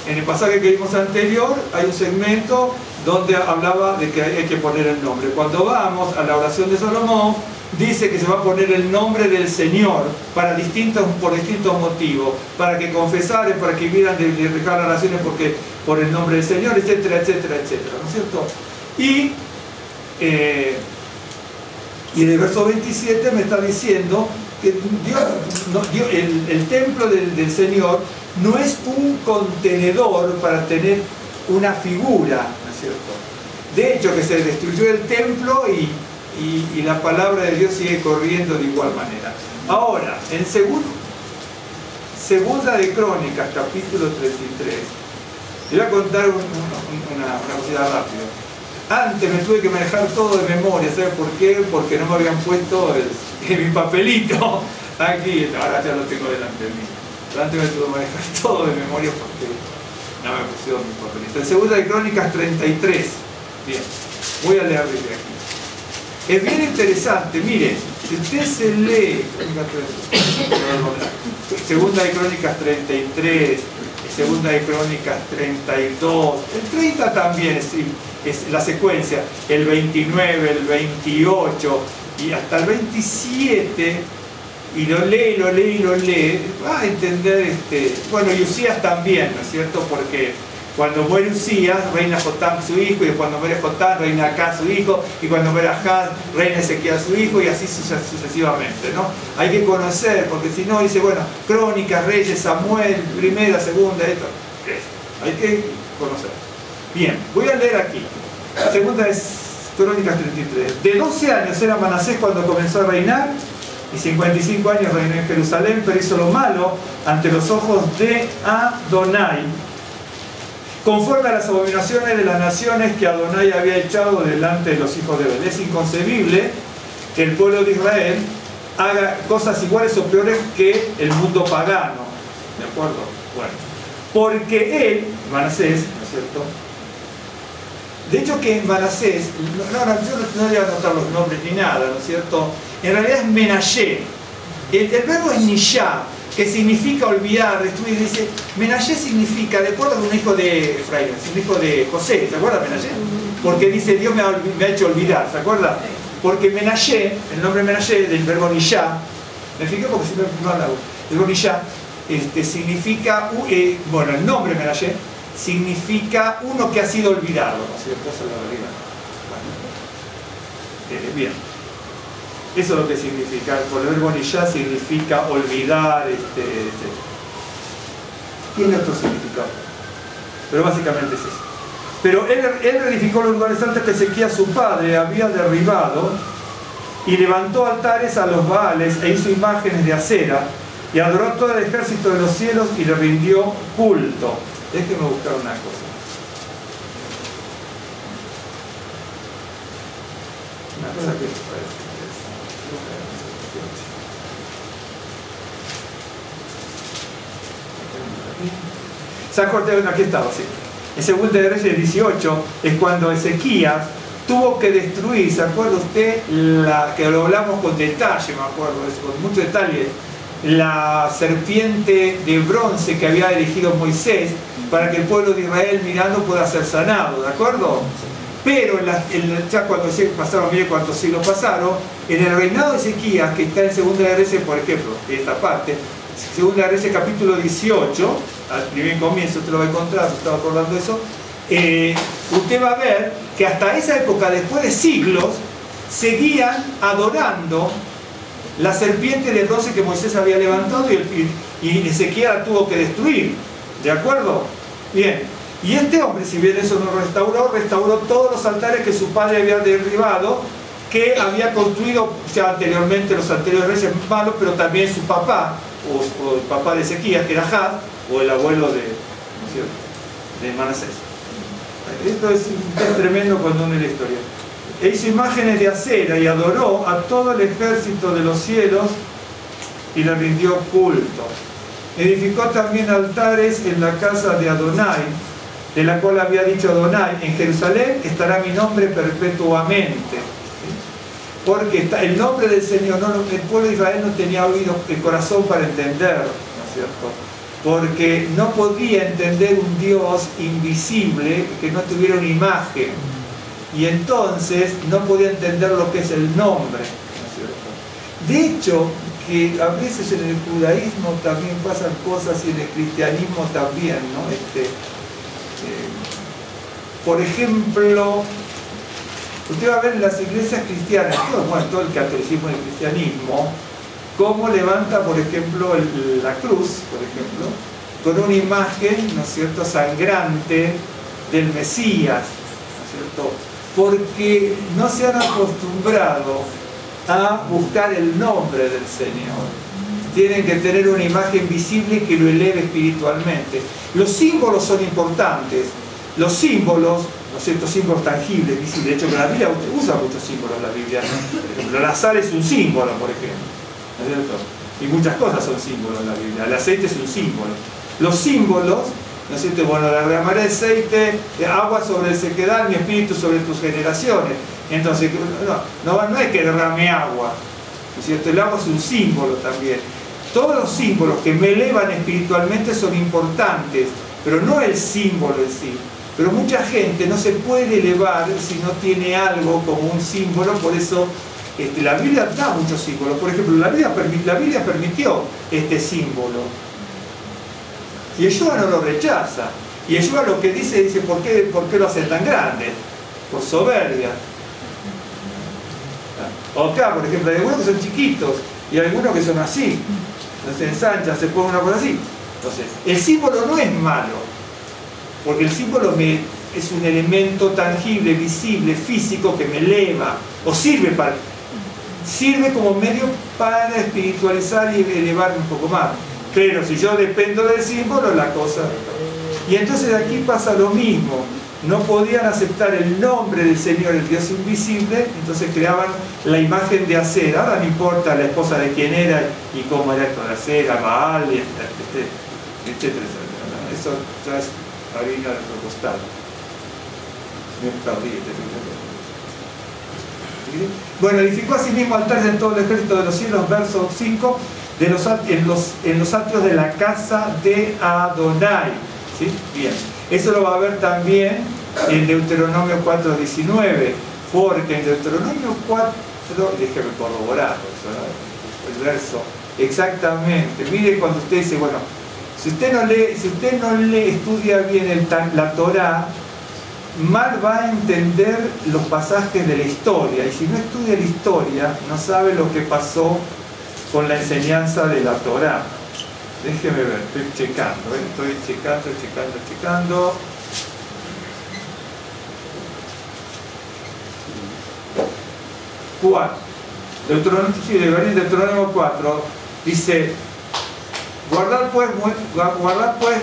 En el pasaje que vimos anterior hay un segmento donde hablaba de que hay que poner el nombre. Cuando vamos a la oración de Salomón, dice que se va a poner el nombre del Señor por distintos motivos, para que confesaren, para que vieran de dejar las oraciones por el nombre del Señor, etcétera, etcétera, etcétera, ¿no es cierto? Y en el verso 27 me está diciendo que el templo del Señor no es un contenedor para tener una figura, ¿no es cierto? De hecho, que se destruyó el templo y la palabra de Dios sigue corriendo de igual manera. Ahora, en Segunda de Crónicas, capítulo 33, le voy a contar una cosita rápido. Antes me tuve que manejar todo de memoria, ¿sabe por qué? Porque no me habían puesto mi papelito aquí, ahora ya lo tengo delante de mí. Antes me tuve que manejar todo de memoria porque no me pusieron mi papelito. En Segunda de Crónicas 33, bien, voy a leer desde aquí. Es bien interesante, miren, si usted se lee Segunda de Crónicas 33, Segunda de Crónicas 32, el 30 también es la secuencia, el 29, el 28 y hasta el 27, y lo lee, va a entender, bueno, y Usías también, ¿no es cierto? Porque cuando muere Usías, reina Jotam su hijo, y cuando muere Jotam, reina Acaz su hijo, y cuando muere Acaz, reina Ezequiel su hijo, y así sucesivamente, ¿no? Hay que conocer, porque si no, dice, bueno, Crónicas, Reyes, Samuel, Primera, Segunda, esto, hay que conocer. Bien, voy a leer aquí. La segunda es Crónicas 33. De 12 años era Manasés cuando comenzó a reinar, y 55 años reinó en Jerusalén, pero hizo lo malo ante los ojos de Adonai, conforme a las abominaciones de las naciones que Adonai había echado delante de los hijos de Belén. Es inconcebible que el pueblo de Israel haga cosas iguales o peores que el mundo pagano. ¿De acuerdo? Bueno. porque él, Manasés, ¿no es cierto? De hecho que Manasés, yo no voy a anotar los nombres ni nada, ¿no es cierto? En realidad es Menashe. El verbo es Nishá, que significa olvidar, destruir. Dice, Menashe significa, de acuerdo con un hijo de Efraín, un hijo de José, ¿se acuerda Menashe? Porque dice, Dios me ha hecho olvidar, ¿se acuerda? Porque Menashe, el nombre Menashe del verbo Nishá, me fijé porque siempre no habla, el verbo Nishá, significa, bueno, el nombre Menashe significa uno que ha sido olvidado, ¿no es cierto? Esa es la realidad. Bueno. Bien. Eso es lo que significa. Por el verbo Nishá significa olvidar, Tiene otro significado. Pero básicamente es eso. Pero él reedificó los lugares santos que Ezequías su padre había derribado y levantó altares a los Baales e hizo imágenes de acera y adoró a todo el ejército de los cielos y le rindió culto. Déjenme buscar una cosa. Una cosa que parece. ¿Se acuerdan? Aquí estaba, sí. En Segunda de Reyes 18 es cuando Ezequías tuvo que destruir, ¿se acuerda usted? Que lo hablamos con detalle, me acuerdo, con mucho detalle, la serpiente de bronce que había elegido Moisés para que el pueblo de Israel mirando pueda ser sanado, ¿de acuerdo? Pero ya cuando pasaron, mire cuántos siglos pasaron, en el reinado de Ezequías, que está en Segunda de Reyes, por ejemplo, esta parte, Segunda de Reyes capítulo 18, al primer comienzo usted lo va a encontrar, me estaba acordando de eso, usted va a ver que hasta esa época, después de siglos, seguían adorando la serpiente de bronce que Moisés había levantado y Ezequiel la tuvo que destruir, ¿de acuerdo? Bien, y este hombre, si bien eso no restauró todos los altares que su padre había derribado, que había construido ya anteriormente los anteriores reyes malos, pero también su papá, o el papá de Ezequías, que era Had, o el abuelo de Manasés. Esto es tremendo cuando uno lee la historia. E hizo imágenes de acera y adoró a todo el ejército de los cielos y le rindió culto. Edificó también altares en la casa de Adonai, de la cual había dicho Adonai, en Jerusalén estará mi nombre perpetuamente. Porque el nombre del Señor, el pueblo de Israel no tenía oído, el corazón para entenderlo, ¿no es cierto? Porque no podía entender un Dios invisible que no tuviera una imagen. Y entonces no podía entender lo que es el nombre, ¿no es cierto? De hecho, que a veces en el judaísmo también pasan cosas y en el cristianismo también, ¿no? Por ejemplo, usted va a ver en las iglesias cristianas, todo el catolicismo y el cristianismo, cómo levanta, por ejemplo, la cruz, por ejemplo, con una imagen, ¿no es cierto?, sangrante del Mesías, ¿no es cierto?, porque no se han acostumbrado a buscar el nombre del Señor. Tienen que tener una imagen visible que lo eleve espiritualmente. Los símbolos son importantes. Los símbolos, ¿no es cierto?, símbolos tangibles, visibles. De hecho, la Biblia usa muchos símbolos, la Biblia. Por ejemplo, la sal es un símbolo, por ejemplo, ¿no es cierto? Y muchas cosas son símbolos en la Biblia. El aceite es un símbolo. Los símbolos, ¿no es cierto? Bueno, derramaré aceite, agua sobre el sequedal, mi espíritu sobre tus generaciones. Entonces, no es que derrame agua, ¿no es cierto? El agua es un símbolo también. Todos los símbolos que me elevan espiritualmente son importantes, pero no el símbolo en sí. Pero mucha gente no se puede elevar si no tiene algo como un símbolo, por eso la Biblia da muchos símbolos. Por ejemplo, la Biblia permitió este símbolo. Y Yeshua no lo rechaza. Y Yeshua lo que dice, ¿por qué lo hacen tan grande? Por soberbia. O acá, por ejemplo, hay algunos que son chiquitos y hay algunos que son así. Se ensanchan, se ponen una cosa así. Entonces, el símbolo no es malo, porque el símbolo es un elemento tangible, visible, físico que me eleva, o sirve como medio para espiritualizar y elevarme un poco más. Pero si yo dependo del símbolo, la cosa... Y entonces aquí pasa lo mismo. No podían aceptar el nombre del Señor, el Dios invisible, entonces creaban la imagen de acera. Ahora no importa la esposa de quién era y cómo era esto de acera, Baal, etcétera. eso ya es harina de otro costal. Me perdí. Bueno, edificó a sí mismo altares en todo el ejército de los cielos, verso 5, en los atrios de la casa de Adonai. ¿Sí? Bien. Eso lo va a ver también en Deuteronomio 4:19, porque en Deuteronomio 4, déjeme corroborar el verso, exactamente. Mire cuando usted dice, bueno, si usted no lee, estudia bien la Torá, mal va a entender los pasajes de la historia, y si no estudia la historia, no sabe lo que pasó con la enseñanza de la Torá. Déjeme ver, estoy checando. Deuteronomio 4 dice: guardad pues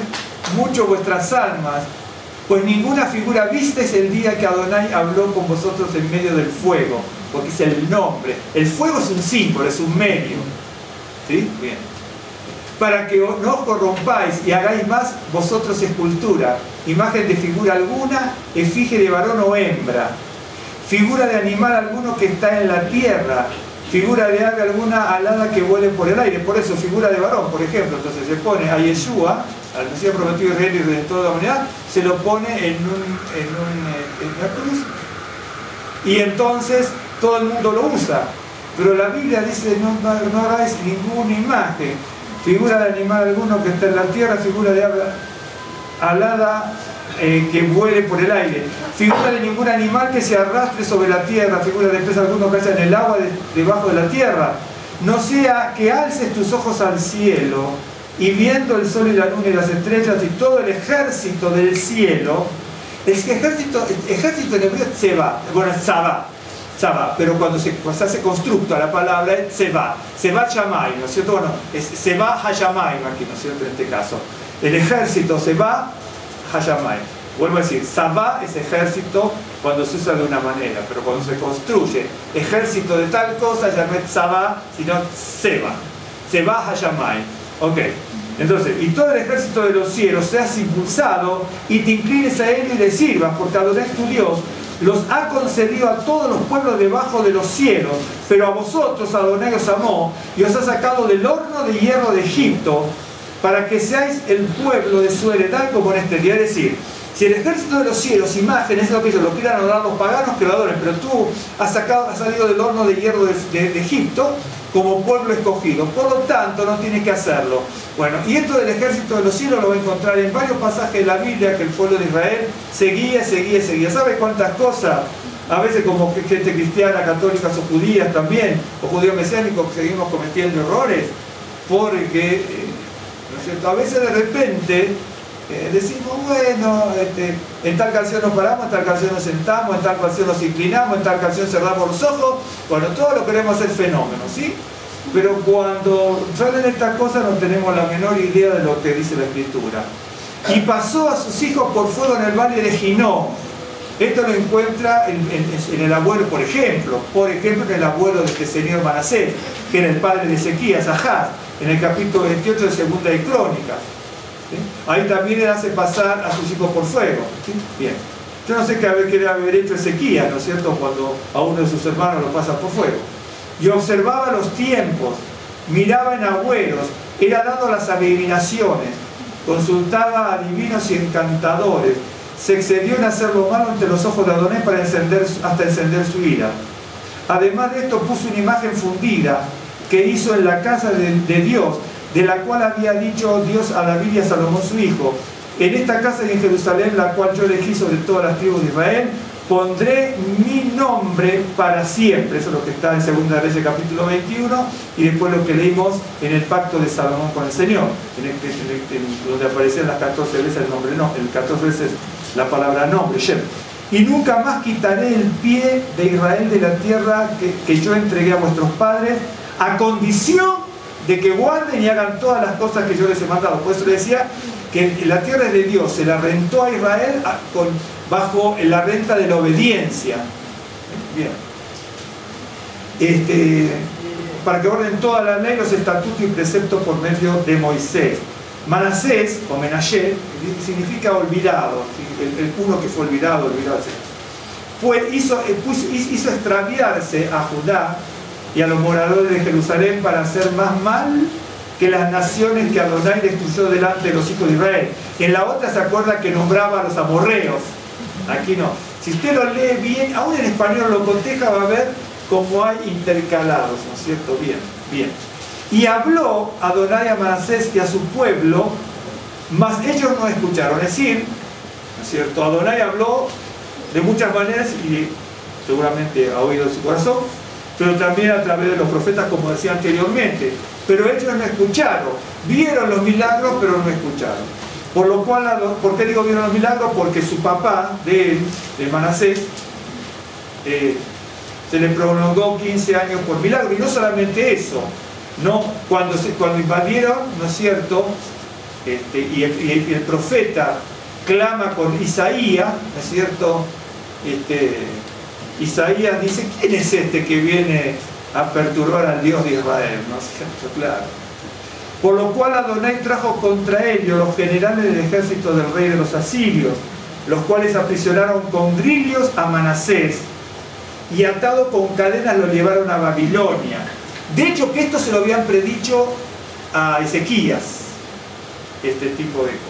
mucho vuestras almas, pues ninguna figura visteis el día que Adonai habló con vosotros en medio del fuego, porque es el nombre. El fuego es un símbolo, es un medio. ¿Sí? Bien. Para que no os corrompáis y hagáis más vosotros escultura, imagen de figura alguna, efigie de varón o hembra, figura de animal alguno que está en la tierra, figura de ave alguna alada que vuele por el aire. Por eso, figura de varón, por ejemplo, entonces se pone a Yeshua, al Mesías prometido Israel y Redentor de la humanidad, se lo pone en una cruz, y entonces todo el mundo lo usa. Pero la Biblia dice: no hagáis ninguna imagen, figura de animal alguno que está en la tierra, figura de ave alada que vuele por el aire, figura de ningún animal que se arrastre sobre la tierra, figura de pez alguno que haya en el agua debajo de la tierra. No sea que alces tus ojos al cielo, y viendo el sol y la luna y las estrellas y todo el ejército del cielo. Es que ejército en hebreo es Tseva, bueno, es Sabá, pero cuando se hace constructo a la palabra es Tseva Shamay, ¿no es cierto? Bueno, es Tseva Hayamay aquí, ¿no es cierto? En este caso, el ejército Tseva Hayamay. Vuelvo a decir, Sabá es ejército cuando se usa de una manera, pero cuando se construye ejército de tal cosa ya no es Sabá, sino Tseva Hayamay. Ok, entonces, y todo el ejército de los cielos seas impulsado y te inclines a él y le sirvas, porque Adonai tu Dios los ha concedido a todos los pueblos debajo de los cielos, pero a vosotros Adonai os amó y os ha sacado del horno de hierro de Egipto, para que seáis el pueblo de su heredad como en este día. Es decir, si el ejército de los cielos, imágenes, es lo que ellos lo quieran adorar los paganos, que lo adoren, pero tú has salido del horno de hierro de Egipto como pueblo escogido, por lo tanto no tienes que hacerlo. Bueno, y esto del ejército de los cielos lo va a encontrar en varios pasajes de la Biblia, que el pueblo de Israel seguía. ¿Sabe cuántas cosas? A veces como gente cristiana, católicas o judías también, o judíos mesiánicos, seguimos cometiendo errores, porque, ¿no es cierto? A veces de repente decimos, bueno, en tal canción nos paramos, en tal canción nos sentamos, en tal canción nos inclinamos, en tal canción cerramos los ojos. Bueno, todo lo queremos hacer fenómenos, ¿sí? Pero cuando salen estas cosas no tenemos la menor idea de lo que dice la Escritura. Y pasó a sus hijos por fuego en el valle de Ginón. Esto lo encuentra en el abuelo, por ejemplo, en el abuelo de este señor Manasés, que era el padre de Ezequías, Ahaz, en el capítulo 28 de Segunda de Crónicas. ¿Sí? Ahí también él hace pasar a sus hijos por fuego. ¿Sí? Bien. Yo no sé qué quiere haber hecho Ezequías, ¿no es cierto?, cuando a uno de sus hermanos lo pasa por fuego. Y observaba los tiempos, miraba en agüeros, era dado a las adivinaciones, consultaba a adivinos y encantadores, se excedió en hacer lo malo ante los ojos de Adonai hasta encender su ira. Además de esto puso una imagen fundida que hizo en la casa de Dios, de la cual había dicho Dios a David y a Salomón su hijo: en esta casa y en Jerusalén, la cual yo elegí sobre todas las tribus de Israel, pondré mi nombre para siempre. Eso es lo que está en 2 Reyes capítulo 21, y después lo que leímos en el pacto de Salomón con el Señor, donde aparecían las 14 veces el nombre, no, el 14 veces la palabra nombre, Shem. Y nunca más quitaré el pie de Israel de la tierra que yo entregué a vuestros padres, a condición de que guarden y hagan todas las cosas que yo les he mandado. Por eso le decía que la tierra es de Dios, se la rentó a Israel bajo la renta de la obediencia. Bien. Para que orden toda la ley, los estatutos y preceptos por medio de Moisés. Manasés, o Menashe, significa olvidado, el uno que fue olvidado, pues hizo extraviarse a Judá y a los moradores de Jerusalén para hacer más mal que las naciones que Adonai destruyó delante de los hijos de Israel. En la otra se acuerda que nombraba a los amorreos, aquí no. Si usted lo lee bien, aún en español lo coteja, va a ver cómo hay intercalados, ¿no es cierto? Bien, bien. Y habló Adonai a Manasés y a su pueblo, mas ellos no escucharon. Es decir, ¿no es cierto? Adonai habló de muchas maneras y seguramente ha oído en su corazón, pero también a través de los profetas, como decía anteriormente. Pero ellos no escucharon. Vieron los milagros, pero no escucharon. Por lo cual, ¿por qué digo vieron los milagros? Porque su papá, de él, de Manasés, se le prolongó 15 años por milagro. Y no solamente eso, ¿no? Cuando invadieron, ¿no es cierto? Y el profeta clama con Isaías, ¿no es cierto? Isaías dice, ¿quién es este que viene a perturbar al Dios de Israel? ¿No es cierto? Claro. Por lo cual Adonai trajo contra ellos los generales del ejército del rey de los asirios, los cuales aprisionaron con grillos a Manasés y atado con cadenas lo llevaron a Babilonia. De hecho, que esto se lo habían predicho a Ezequías, este tipo de cosas.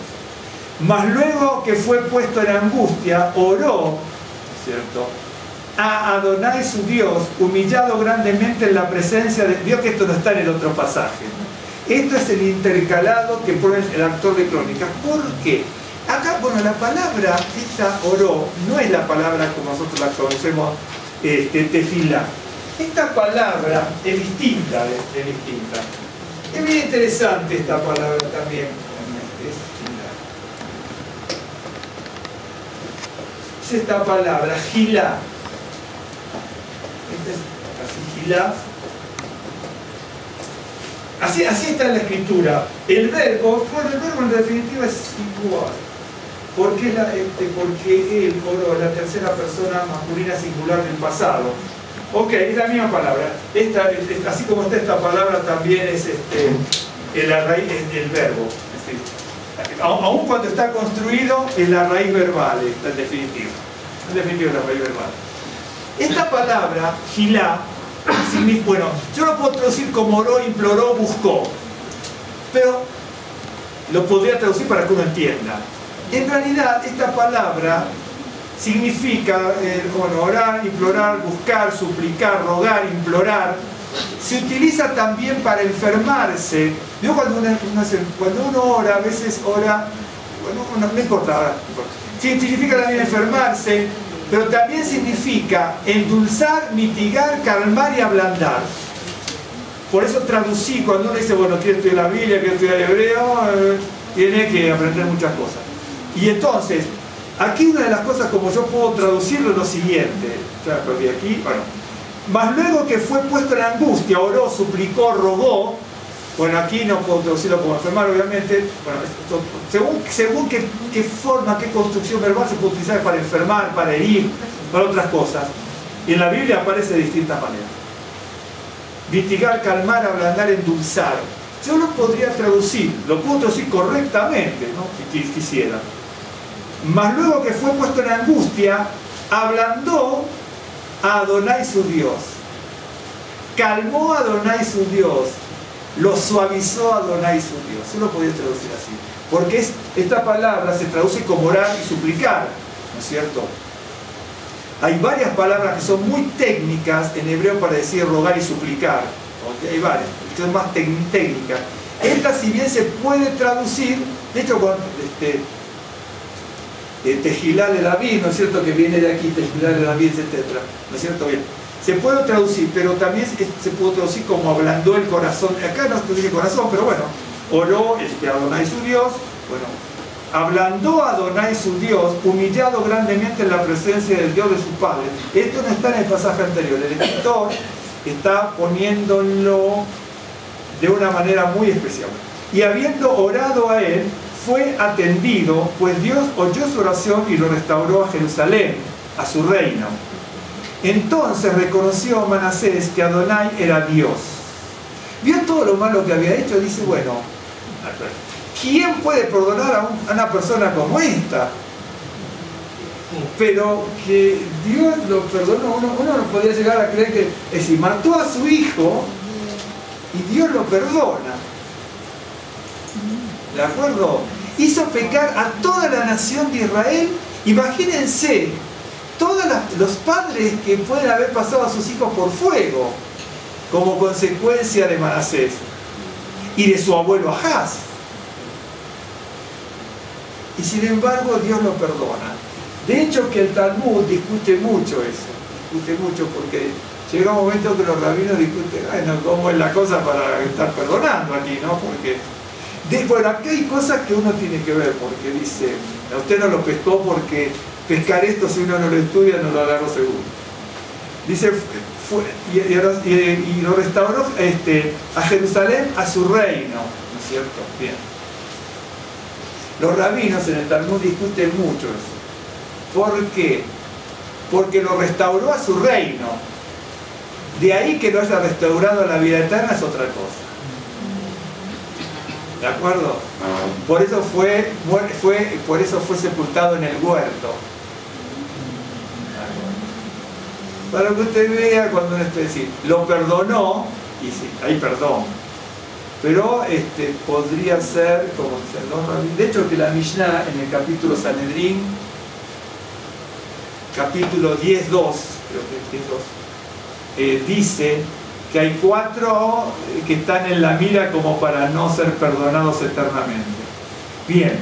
Mas luego que fue puesto en angustia, oró, ¿cierto?, a Adonai su Dios, humillado grandemente en la presencia de Dios, que esto no está en el otro pasaje. Esto es el intercalado que pone el actor de Crónicas. ¿Por qué? Acá, bueno, la palabra, esta oró, no es la palabra como nosotros la conocemos, tefilá. Esta palabra es distinta, es distinta. Es bien interesante esta palabra también. Es esta palabra, gilá. Esta es así, gilá. Así está en la escritura. El verbo, bueno, el verbo en definitiva es igual. Porque él oró, la tercera persona masculina singular del pasado. Ok, es la misma palabra. Así como está esta palabra, también es la raíz del verbo. Aún cuando está construido, es la raíz verbal, en definitiva. En definitiva, es la raíz verbal. Esta palabra, gilá, significa, bueno, yo lo puedo traducir como oró, imploró, buscó. Pero lo podría traducir para que uno entienda. En realidad, esta palabra significa orar, implorar, buscar, suplicar, rogar, implorar. Se utiliza también para enfermarse. Yo cuando uno ora, a veces ora, bueno, no importa, sí, significa también enfermarse, pero también significa endulzar, mitigar, calmar y ablandar. Por eso traducí, cuando uno dice, bueno, quiero estudiar la Biblia, quiero estudiar hebreo, tiene que aprender muchas cosas. Y entonces, aquí una de las cosas como yo puedo traducirlo es lo siguiente. Claro, porque aquí, bueno. Mas luego que fue puesto en angustia, oró, suplicó, rogó. Bueno, aquí no puedo traducirlo como enfermar, obviamente. Bueno, según qué forma, qué construcción verbal se puede utilizar para enfermar, para herir, para otras cosas. Y en la Biblia aparece de distintas maneras. Mitigar, calmar, ablandar, endulzar. Yo lo podría traducir, lo puedo traducir correctamente, ¿no? Si quisiera. Mas luego que fue puesto en angustia, ablandó a Adonai su Dios. Calmó a Adonai su Dios. Lo suavizó a Adonai su Dios. Yo lo podría traducir así. Porque esta palabra se traduce como orar y suplicar, ¿no es cierto? Hay varias palabras que son muy técnicas en hebreo para decir rogar y suplicar. Hay varias, que son más técnicas. Esta, si bien se puede traducir, de hecho, con Tejilá de David, ¿no es cierto? Que viene de aquí, Tejilá de David, etc. ¿No es cierto? Bien. Se puede traducir, pero también se puede traducir como ablandó el corazón. Acá no se dice corazón, pero bueno, oró a Adonai su Dios, bueno, ablandó a Adonai su Dios, humillado grandemente en la presencia del Dios de su Padre. Esto no está en el pasaje anterior, el escritor está poniéndolo de una manera muy especial. Y habiendo orado a él, fue atendido, pues Dios oyó su oración y lo restauró a Jerusalén, a su reino. Entonces reconoció Manasés que Adonai era Dios. Vio todo lo malo que había hecho, dice, bueno, ¿quién puede perdonar a una persona como esta? Pero que Dios lo perdonó, uno no podría llegar a creer que, es decir, mató a su hijo y Dios lo perdona. ¿De acuerdo? Hizo pecar a toda la nación de Israel. Imagínense, todos los padres que pueden haber pasado a sus hijos por fuego como consecuencia de Manasés y de su abuelo Ahaz. Y sin embargo Dios lo perdona. De hecho que el Talmud discute mucho eso, discute mucho porque llega un momento que los rabinos discuten, bueno, cómo es la cosa para estar perdonando aquí, ¿no? Porque, bueno, aquí hay cosas que uno tiene que ver, porque dice, usted no lo pescó porque pescar esto si uno no lo estudia no lo agarró seguro. Dice, y lo restauró a Jerusalén a su reino, ¿no es cierto? Bien. Los rabinos en el Talmud discuten mucho eso. ¿Por qué? Porque lo restauró a su reino. De ahí que lo haya restaurado a la vida eterna es otra cosa. ¿De acuerdo? Por eso fue sepultado en el huerto. Para que usted vea cuando uno esté decir, lo perdonó, y sí, hay perdón. Pero podría ser, como dicen los rabinos, de hecho que la Mishnah en el capítulo Sanedrín, capítulo 10.2, creo que es 10.2, dice que hay 4 que están en la mira como para no ser perdonados eternamente. Bien,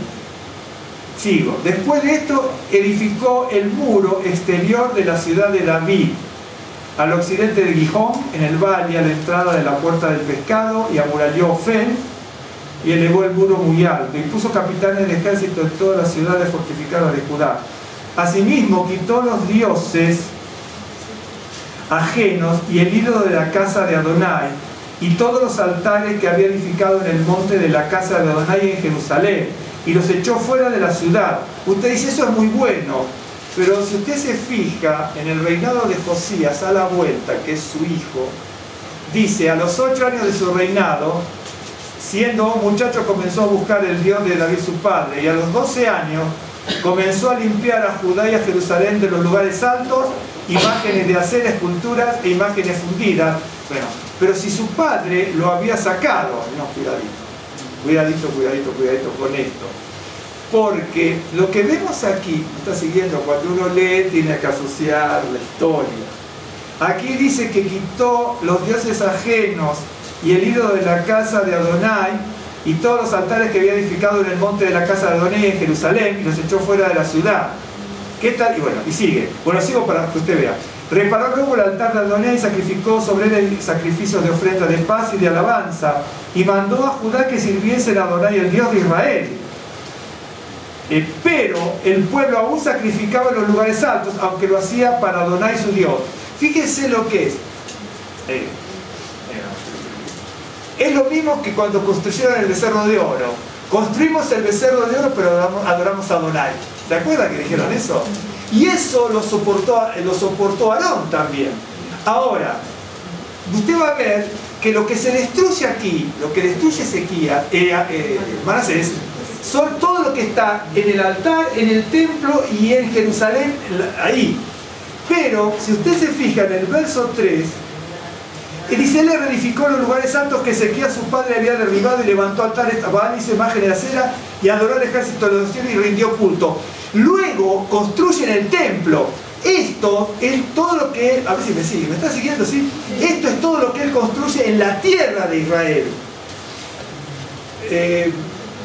sigo. Después de esto edificó el muro exterior de la ciudad de David, al occidente de Gijón, en el valle, a la entrada de la puerta del pescado, y amuralló Ofel, y elevó el muro muy alto, y puso capitanes de ejército en todas las ciudades fortificadas de Judá. Asimismo, quitó los dioses ajenos y el ídolo de la casa de Adonai, y todos los altares que había edificado en el monte de la casa de Adonai en Jerusalén, y los echó fuera de la ciudad. Usted dice, eso es muy bueno, pero si usted se fija en el reinado de Josías a la vuelta, que es su hijo, dice, a los 8 años de su reinado, siendo un muchacho, comenzó a buscar el Dios de David su padre, y a los 12 años comenzó a limpiar a Judá y a Jerusalén de los lugares altos, imágenes de acera, esculturas e imágenes fundidas. Bueno, pero si su padre lo había sacado, no, cuidadito con esto, porque lo que vemos aquí, está siguiendo, cuando uno lee tiene que asociar la historia. Aquí dice que quitó los dioses ajenos y el ídolo de la casa de Adonai y todos los altares que había edificado en el monte de la casa de Adonai en Jerusalén, y los echó fuera de la ciudad. ¿Qué tal? Y bueno, y sigue. Bueno, sigo para que usted vea. Reparó luego el altar de Adonai y sacrificó sobre él sacrificios de ofrenda de paz y de alabanza, y mandó a Judá que sirviesen a Adonai, el Dios de Israel. Pero el pueblo aún sacrificaba en los lugares altos, aunque lo hacía para Adonai su Dios. Fíjense lo que es. Es lo mismo que cuando construyeron el becerro de oro. Construimos el becerro de oro, pero adoramos a Adonai. ¿Se acuerdan que dijeron eso? Y eso lo soportó Aarón también. Ahora, usted va a ver que lo que se destruye aquí, lo que destruye Ezequías, Manasés, son todo lo que está en el altar, en el templo y en Jerusalén, ahí. Pero, si usted se fija en el verso 3, dice, él le reedificó los lugares altos que Ezequías su padre había derribado, y levantó altares a Baal, hizo imagen de acera, y adoró al ejército de los cielos y rindió culto. Luego construyen el templo. Esto es todo lo que él, a ver si me sigue, ¿me está siguiendo? ¿Sí? Esto es todo lo que él construye en la tierra de Israel.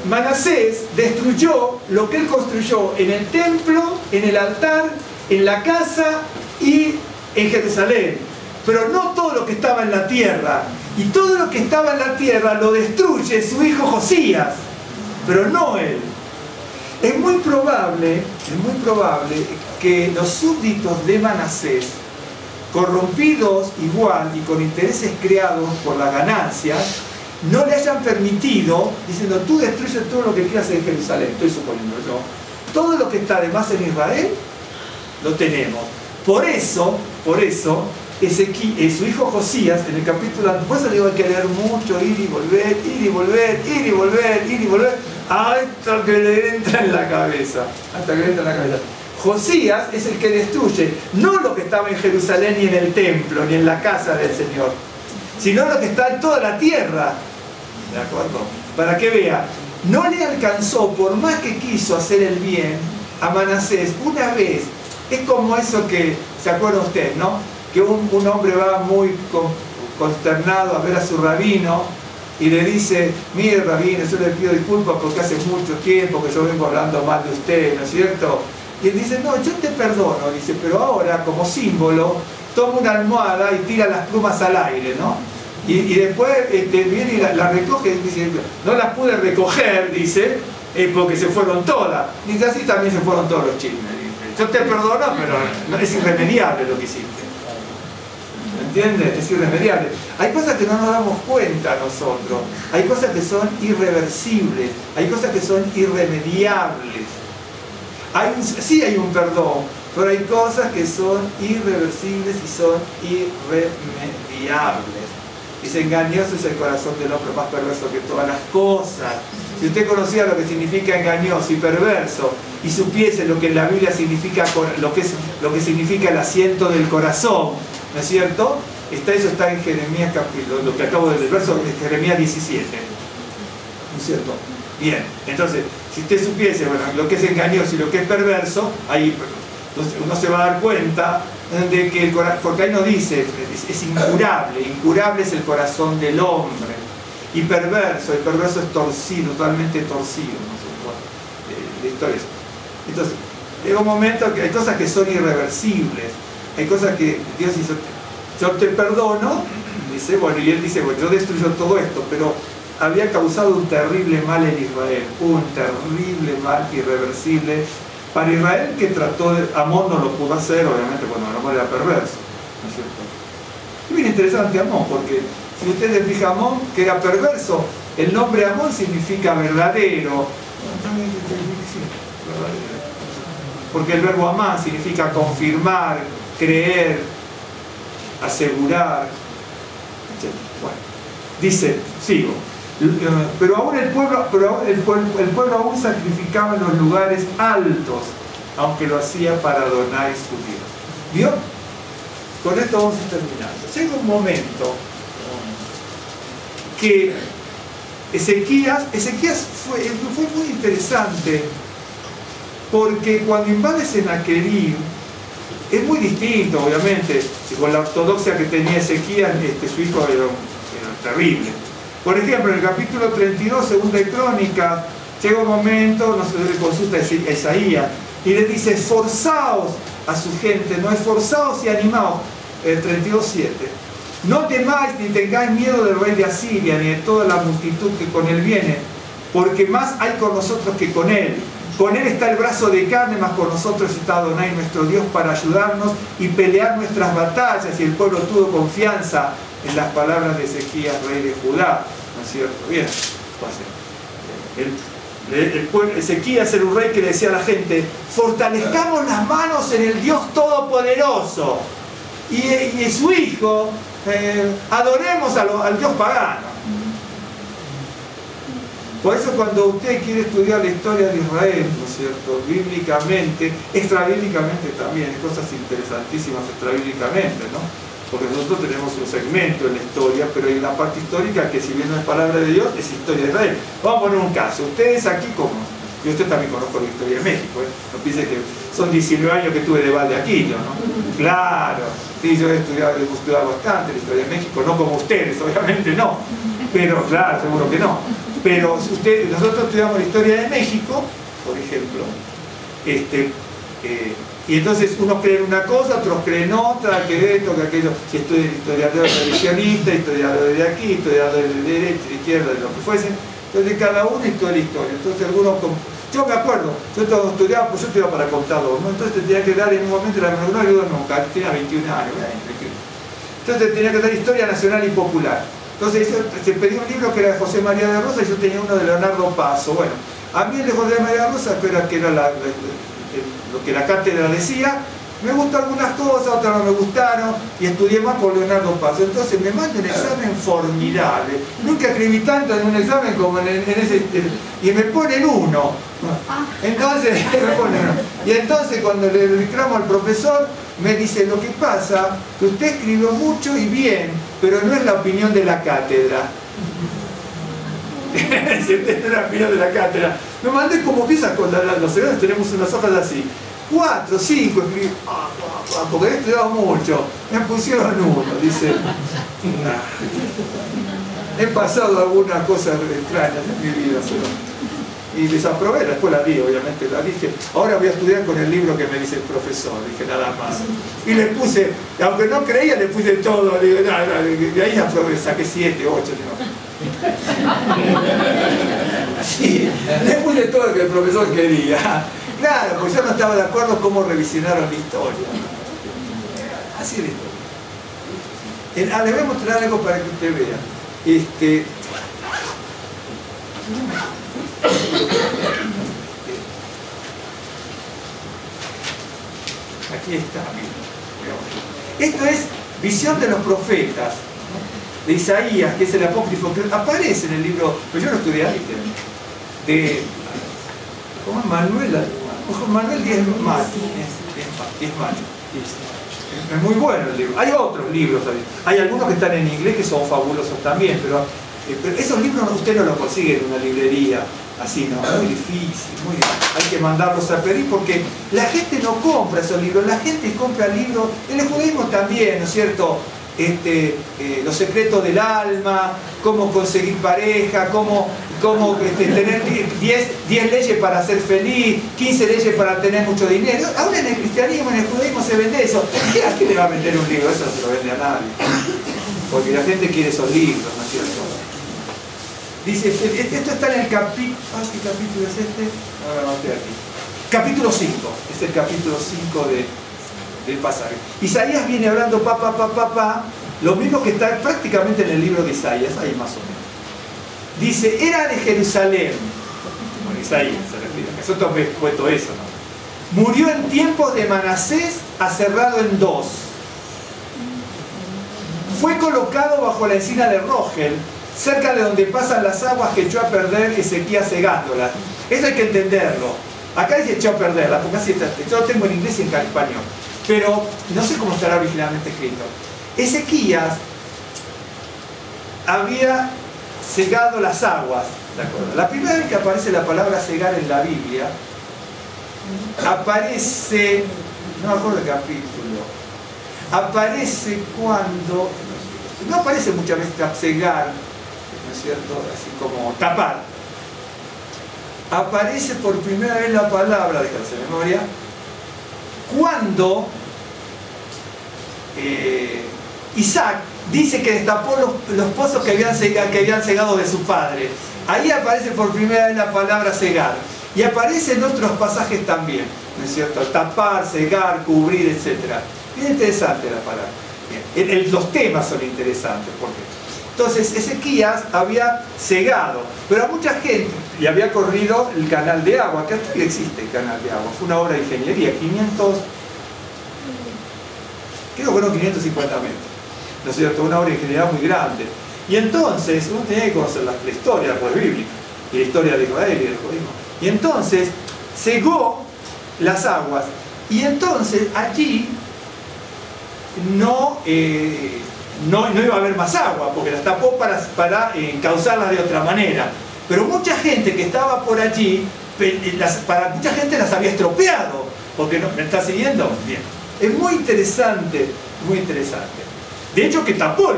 Manasés destruyó lo que él construyó en el templo, en el altar, en la casa y en Jerusalén. Pero no todo lo que estaba en la tierra. Y todo lo que estaba en la tierra lo destruye su hijo Josías, pero no él. Es muy probable que los súbditos de Manasés, corrompidos igual y con intereses creados por la ganancia, no le hayan permitido, diciendo, tú destruyes todo lo que quieras en Jerusalén, estoy suponiendo yo. Todo lo que está además en Israel, lo tenemos. Por eso, su hijo Josías, en el capítulo, por eso le digo, hay que leer mucho, ir y volver, hasta que le entra en la cabeza. Hasta que le entra en la cabeza. Josías es el que destruye, no lo que estaba en Jerusalén ni en el templo, ni en la casa del Señor, sino lo que está en toda la tierra. ¿De acuerdo? Para que vea, no le alcanzó, por más que quiso hacer el bien a Manasés, una vez. Es como eso que, ¿se acuerda usted, no? Que un hombre va muy consternado a ver a su rabino y le dice: mire, rabino, yo le pido disculpas porque hace mucho tiempo que yo vengo hablando mal de usted, ¿no es cierto? Y él dice: no, yo te perdono, dice, pero ahora como símbolo toma una almohada y tira las plumas al aire, ¿no? Y después viene y la recoge y dice: no las pude recoger, dice, porque se fueron todas. Dice: así también se fueron todos los chismes. Dice: yo te perdono, pero es irremediable lo que hiciste. ¿Entiendes? Es irremediable. Hay cosas que no nos damos cuenta nosotros. Hay cosas que son irreversibles. Hay cosas que son irremediables. Sí hay un perdón, pero hay cosas que son irreversibles y son irremediables. Dice: engañoso es el corazón del hombre, más perverso que todas las cosas. Si usted conociera lo que significa engañoso y perverso, y supiese lo que en la Biblia significa, lo que significa el asiento del corazón, ¿no es cierto? Eso está en Jeremías, lo que acabo de leer, el verso de Jeremías 17. ¿No es cierto? Bien, entonces, si usted supiese, bueno, lo que es engañoso y lo que es perverso, ahí uno se va a dar cuenta de que el corazón, porque ahí no dice, es incurable. Incurable es el corazón del hombre. Y perverso, el perverso es torcido, totalmente torcido, ¿no es cierto? La historia es. Entonces, llega un momento que hay cosas que son irreversibles. Hay cosas que Dios hizo: yo te perdono, dice, bueno, y él dice: bueno, yo destruyo todo esto, pero había causado un terrible mal en Israel, un terrible mal irreversible para Israel, que trató de... Amón no lo pudo hacer, obviamente, cuando Amón era perverso, ¿no es cierto? Es bien interesante Amón, porque si ustedes fijan, Amón, que era perverso, el nombre Amón significa verdadero, porque el verbo amar significa confirmar, creer, asegurar, etc. Bueno, dice, sigo: pero aún el pueblo aún sacrificaba en los lugares altos, aunque lo hacía para Adonai su Dios. ¿Vio? Con esto vamos a terminar. Llega un momento que Ezequías fue muy interesante, porque cuando invade Sennacherib es muy distinto, obviamente, con la ortodoxia que tenía Ezequías. Su hijo era terrible. Por ejemplo, en el capítulo 32, segunda de Crónicas, llega un momento, no se le consulta a Isaías, y le dice: esforzaos a su gente, no, esforzaos y animaos. El 32:7. No temáis ni tengáis miedo del rey de Asiria, ni de toda la multitud que con él viene, porque más hay con nosotros que con él. Con él está el brazo de carne, más con nosotros está Adonai nuestro Dios para ayudarnos y pelear nuestras batallas. Y el pueblo tuvo confianza en las palabras de Ezequías, rey de Judá, ¿no es cierto? Bien, Ezequías era un rey que le decía a la gente: fortalezcamos las manos en el Dios Todopoderoso. Y su hijo, adoremos al Dios pagano. Por eso, cuando usted quiere estudiar la historia de Israel, ¿no es cierto?, bíblicamente, extrabíblicamente también, hay cosas interesantísimas extrabíblicamente, ¿no? Porque nosotros tenemos un segmento en la historia, pero hay una parte histórica que, si bien no es palabra de Dios, es historia de Israel. Vamos a poner un caso. Ustedes aquí, como yo, usted también conozco la historia de México, ¿eh? No piense que son 19 años que tuve de Valdeaquillo, ¿no? Claro, sí, yo he estudiado bastante la historia de México, no como ustedes, obviamente no, pero claro, seguro que no. Pero nosotros estudiamos la historia de México, por ejemplo, y entonces unos creen una cosa, otros creen otra, que esto, que aquello, si historiadores revisionistas, historiadores de aquí, historiadores de derecha, de izquierda, de lo que fuese. Entonces cada uno estudia la historia. Entonces algunos, yo me acuerdo, yo estudiaba para contador, ¿no? Entonces tenía que dar en un momento la menor, yo nunca, tenía 21 años, entonces tenía que dar historia nacional y popular. Entonces se pedía un libro que era de José María de Rosa, y yo tenía uno de Leonardo Paso. Bueno, a mí el de José María de Rosa, que era lo que la cátedra decía, me gustan algunas cosas, otras no me gustaron, y estudié más por Leonardo Paso. Entonces me manda un examen formidable. Nunca escribí tanto en un examen como en ese, y me ponen 1. Entonces, me ponen 1. Y entonces cuando le reclamo al profesor, me dice, lo que pasa, que usted escribió mucho y bien, pero no es la opinión de la cátedra. Si usted no es la opinión de la cátedra. Me mandé como piezas con los segundos, tenemos unas hojas así. 4, 5, escribí, porque he estudiado mucho, me pusieron 1, dice. He pasado algunas cosas extrañas en mi vida, y desaprobé, después la di, obviamente la dije. Ahora voy a estudiar con el libro que me dice el profesor, dije nada más. Y le puse, aunque no creía, le puse todo, digo, de ahí aprobé, saqué 7, 8, sí, le puse todo lo que el profesor quería. Claro, porque yo no estaba de acuerdo cómo revisionaron la historia. Así es la historia. Les voy a mostrar algo para que usted vea. Aquí está. Esto es visión de los profetas, de Isaías, que es el apócrifo que aparece en el libro, pero yo no estudié ahí, de ¿cómo es? Manuel Díaz Mayo. Es muy bueno el libro. Hay otros libros también. Hay algunos que están en inglés que son fabulosos también, pero esos libros usted no los consigue en una librería así, ¿no? Muy difícil, hay que mandarlos a pedir porque la gente no compra esos libros, la gente compra libros, en el judaísmo también, ¿no es cierto? Los secretos del alma, cómo conseguir pareja, cómo tener 10 leyes para ser feliz, 15 leyes para tener mucho dinero. Ahora en el cristianismo, en el judaísmo se vende eso. ¿A quién le va a vender un libro? Eso no se lo vende a nadie. Porque la gente quiere esos libros, ¿no es cierto? Dice, esto está en el capítulo... ¿Qué capítulo es este? Ahora vamos a ver aquí. Capítulo 5. Es el capítulo 5 del pasaje. Isaías viene hablando lo mismo que está prácticamente en el libro de Isaías, ahí más o menos. Dice, era de Jerusalén. Bueno, Isaías se refiere. Nosotros hemos puesto eso, ¿no? Murió en tiempos de Manasés, aserrado en 2. Fue colocado bajo la encina de Rogel, cerca de donde pasan las aguas que echó a perder Ezequías cegándolas. Eso hay que entenderlo. Acá dice echó a perderlas, porque así está. Yo lo tengo en inglés y en español. Pero no sé cómo estará originalmente escrito. Ezequías había cegado las aguas, ¿de acuerdo? La primera vez que aparece la palabra cegar en la Biblia, aparece, no me acuerdo el capítulo, aparece cuando, no aparece muchas veces cegar, ¿no es cierto? Así como tapar. Aparece por primera vez la palabra, déjase de memoria, cuando Isaac dice que destapó los pozos que habían cegado de su padre. Ahí aparece por primera vez la palabra cegar. Y aparece en otros pasajes también, ¿no es cierto? Tapar, cegar, cubrir, etc. Es interesante la palabra. Bien. Los temas son interesantes. ¿Por qué? Entonces Ezequías había cegado, pero a mucha gente le había corrido el canal de agua, que hasta existe el canal de agua. Fue una obra de ingeniería, 550 metros. ¿No es cierto? Una obra de ingeniería muy grande. Y entonces uno tenía que conocer la historia pues, bíblica y la historia de Israel y del judaísmo. Y entonces cegó las aguas. Y entonces allí no iba a haber más agua, porque las tapó para causarlas de otra manera. Pero mucha gente que estaba por allí, para mucha gente las había estropeado. Porque no, ¿me está siguiendo? Bien. Es muy interesante, muy interesante. De hecho que tapó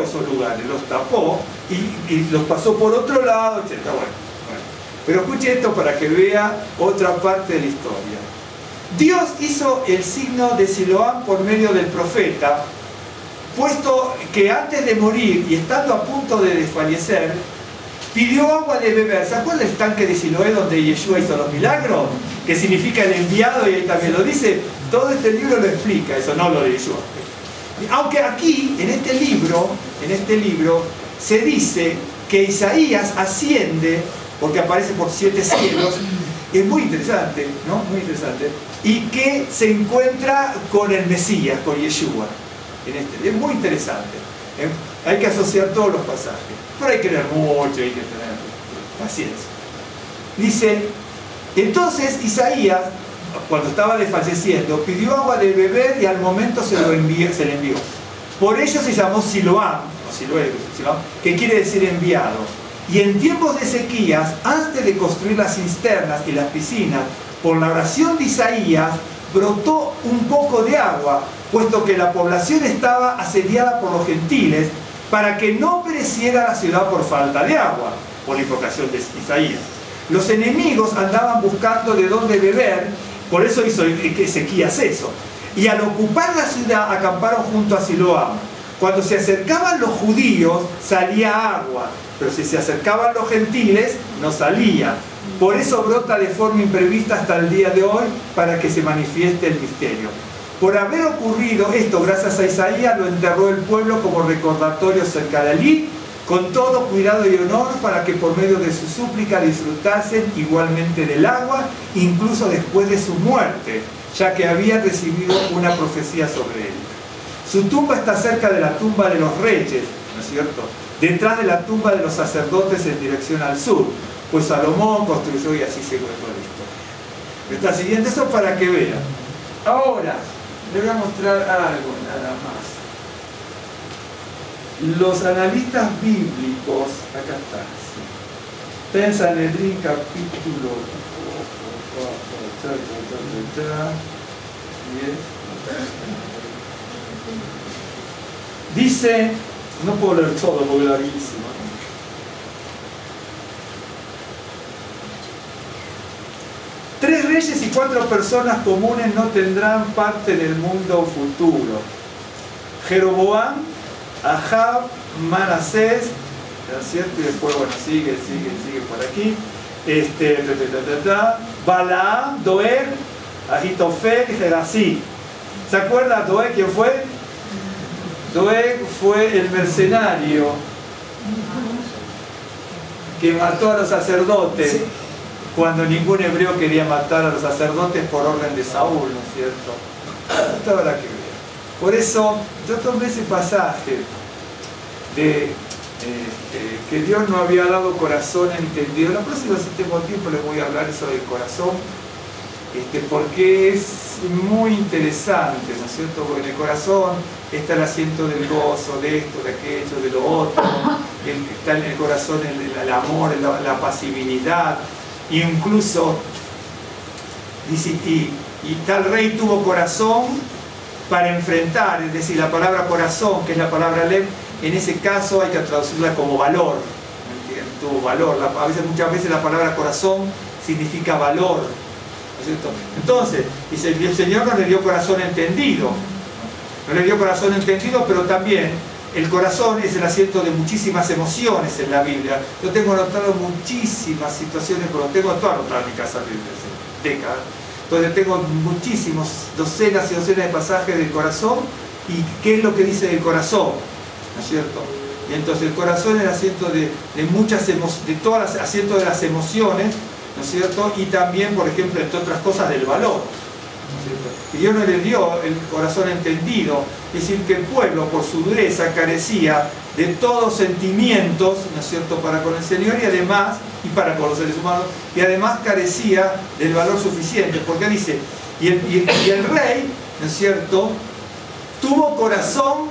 esos lugares, los tapó y los pasó por otro lado, etc. Bueno. Pero escuche esto para que vea otra parte de la historia. Dios hizo el signo de Siloam por medio del profeta, puesto que antes de morir y estando a punto de desfallecer, pidió agua de beber. ¿Se acuerdan del estanque de Siloé donde Yeshua hizo los milagros? Que significa el enviado, y ahí también lo dice. Todo este libro lo explica, eso no lo de Yeshua. Aunque aquí, en este libro, se dice que Isaías asciende, porque aparece por 7 cielos, es muy interesante, ¿no? Muy interesante. Y que se encuentra con el Mesías, con Yeshua. Es muy interesante. Hay que asociar todos los pasajes. Pero hay que leer mucho, hay que tener paciencia. Dice, entonces Isaías, cuando estaba desfalleciendo, pidió agua de beber y al momento se le envió. Por ello se llamó Siloam, que quiere decir enviado. Y en tiempos de sequías, antes de construir las cisternas y las piscinas, por la oración de Isaías, brotó un poco de agua, puesto que la población estaba asediada por los gentiles, para que no pereciera la ciudad por falta de agua, por la invocación de Isaías. Los enemigos andaban buscando de dónde beber, por eso hizo Ezequías eso. Y al ocupar la ciudad acamparon junto a Siloam. Cuando se acercaban los judíos salía agua, pero si se acercaban los gentiles no salía. Por eso brota de forma imprevista hasta el día de hoy, para que se manifieste el misterio. Por haber ocurrido esto, gracias a Isaías, lo enterró el pueblo como recordatorio cerca de allí, con todo cuidado y honor, para que por medio de su súplica disfrutasen igualmente del agua, incluso después de su muerte, ya que habían recibido una profecía sobre él. Su tumba está cerca de la tumba de los reyes, ¿no es cierto?, detrás de la tumba de los sacerdotes en dirección al sur, pues Salomón construyó y así se cuenta esto. Está siguiendo eso para que vean. Ahora, les voy a mostrar algo nada más. Los analistas bíblicos, acá está, está en Sanedrín capítulo 10. Dice, no puedo leer todo porque es larguísimo. 3 reyes y 4 personas comunes no tendrán parte en el mundo futuro: Jeroboam, Ahab, Manasés, ¿no es cierto? Y después, bueno, sigue por aquí. Balaam, Doeg, Ahitofel y Gerasí. ¿Se acuerda Doeg quién fue? Doeg fue el mercenario que mató a los sacerdotes cuando ningún hebreo quería matar a los sacerdotes por orden de Saúl, ¿no es cierto? Esto habrá que ver. Por eso yo tomé ese pasaje de que Dios no había dado corazón entendido. La próxima, si tengo tiempo, les voy a hablar eso del corazón, porque es muy interesante, ¿no es cierto? Porque en el corazón está el asiento del gozo, de esto, de aquello, de lo otro. Está en el corazón el amor, la pasibilidad. Incluso dice, y tal rey tuvo corazón para enfrentar, es decir, la palabra corazón, que es la palabra lev, en ese caso hay que traducirla como valor. Tuvo valor. Muchas veces la palabra corazón significa valor, ¿no es cierto? Entonces, dice, el Señor no le dio corazón entendido, pero también el corazón es el asiento de muchísimas emociones en la Biblia. Yo tengo anotado muchísimas situaciones, pero tengo todo anotado en mi casa desde décadas. Entonces tengo muchísimos, docenas y docenas de pasajes del corazón. ¿Y qué es lo que dice del corazón? ¿No es cierto? Y entonces el corazón es el asiento de muchas emociones, de todas las asientos de las emociones, ¿no es cierto? Y también, por ejemplo, entre otras cosas, del valor. Y Dios no le dio el corazón entendido, es decir, que el pueblo por su dureza carecía de todos sentimientos, ¿no es cierto?, para con el Señor y además, y para con los seres humanos, y además carecía del valor suficiente, porque dice, y el rey, ¿no es cierto?, tuvo corazón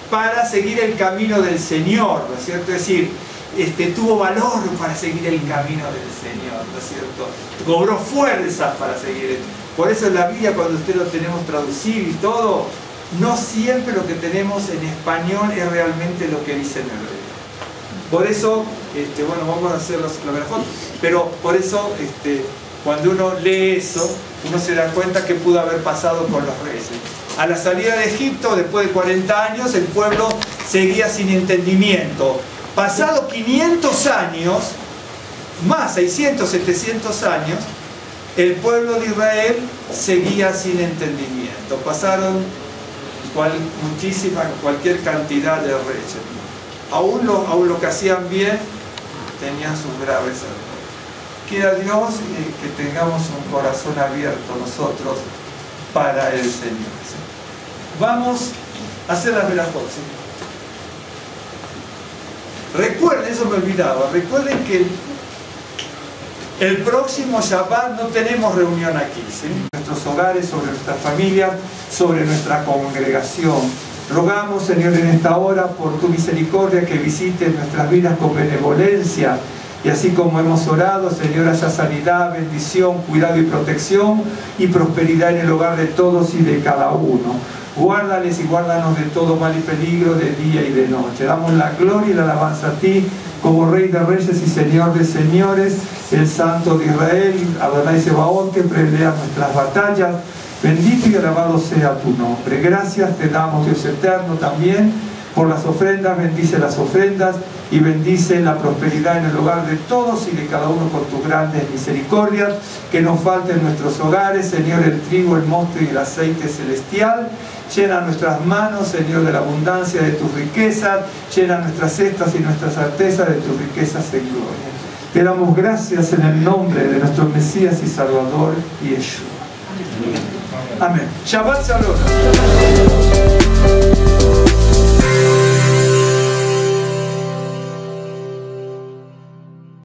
para seguir el camino del Señor, ¿no es cierto?, es decir, tuvo valor para seguir el camino del Señor, ¿no es cierto?, cobró fuerzas para seguir. Por eso en la Biblia, cuando usted lo tenemos traducido y todo, no siempre lo que tenemos en español es realmente lo que dice en hebreo. Por eso, bueno, vamos a hacer la verajot, pero por eso, cuando uno lee eso, uno se da cuenta que pudo haber pasado con los reyes. A la salida de Egipto, después de 40 años, el pueblo seguía sin entendimiento. Pasado 500 años, más 600, 700 años, el pueblo de Israel seguía sin entendimiento. Pasaron cualquier cantidad de reyes. Aún lo que hacían bien tenían sus graves errores. quiera Dios que tengamos un corazón abierto nosotros para el Señor. ¿Sí? Vamos a hacer las verajot. ¿Sí? Recuerden, eso me olvidaba, recuerden que el próximo Shabbat no tenemos reunión aquí, ¿sí? Nuestros hogares, sobre nuestra familia, sobre nuestra congregación. Rogamos, Señor, en esta hora, por tu misericordia, que visites nuestras vidas con benevolencia. Y así como hemos orado, Señor, haya sanidad, bendición, cuidado y protección y prosperidad en el hogar de todos y de cada uno. Guárdales y guárdanos de todo mal y peligro, de día y de noche. Damos la gloria y la alabanza a ti, como Rey de Reyes y Señor de Señores, el Santo de Israel, Adonai Sebaot, que pelea nuestras batallas. Bendito y alabado sea tu nombre. Gracias te damos, Dios eterno, también por las ofrendas. Bendice las ofrendas y bendice la prosperidad en el hogar de todos y de cada uno con tus grandes misericordias. Que no falte en nuestros hogares, Señor, el trigo, el mosto y el aceite celestial. Llena nuestras manos, Señor, de la abundancia de tus riquezas. Llena nuestras cestas y nuestras artesas de tus riquezas en gloria. Te damos gracias en el nombre de nuestro Mesías y Salvador, Yeshua. Amén. Shabbat Shalom.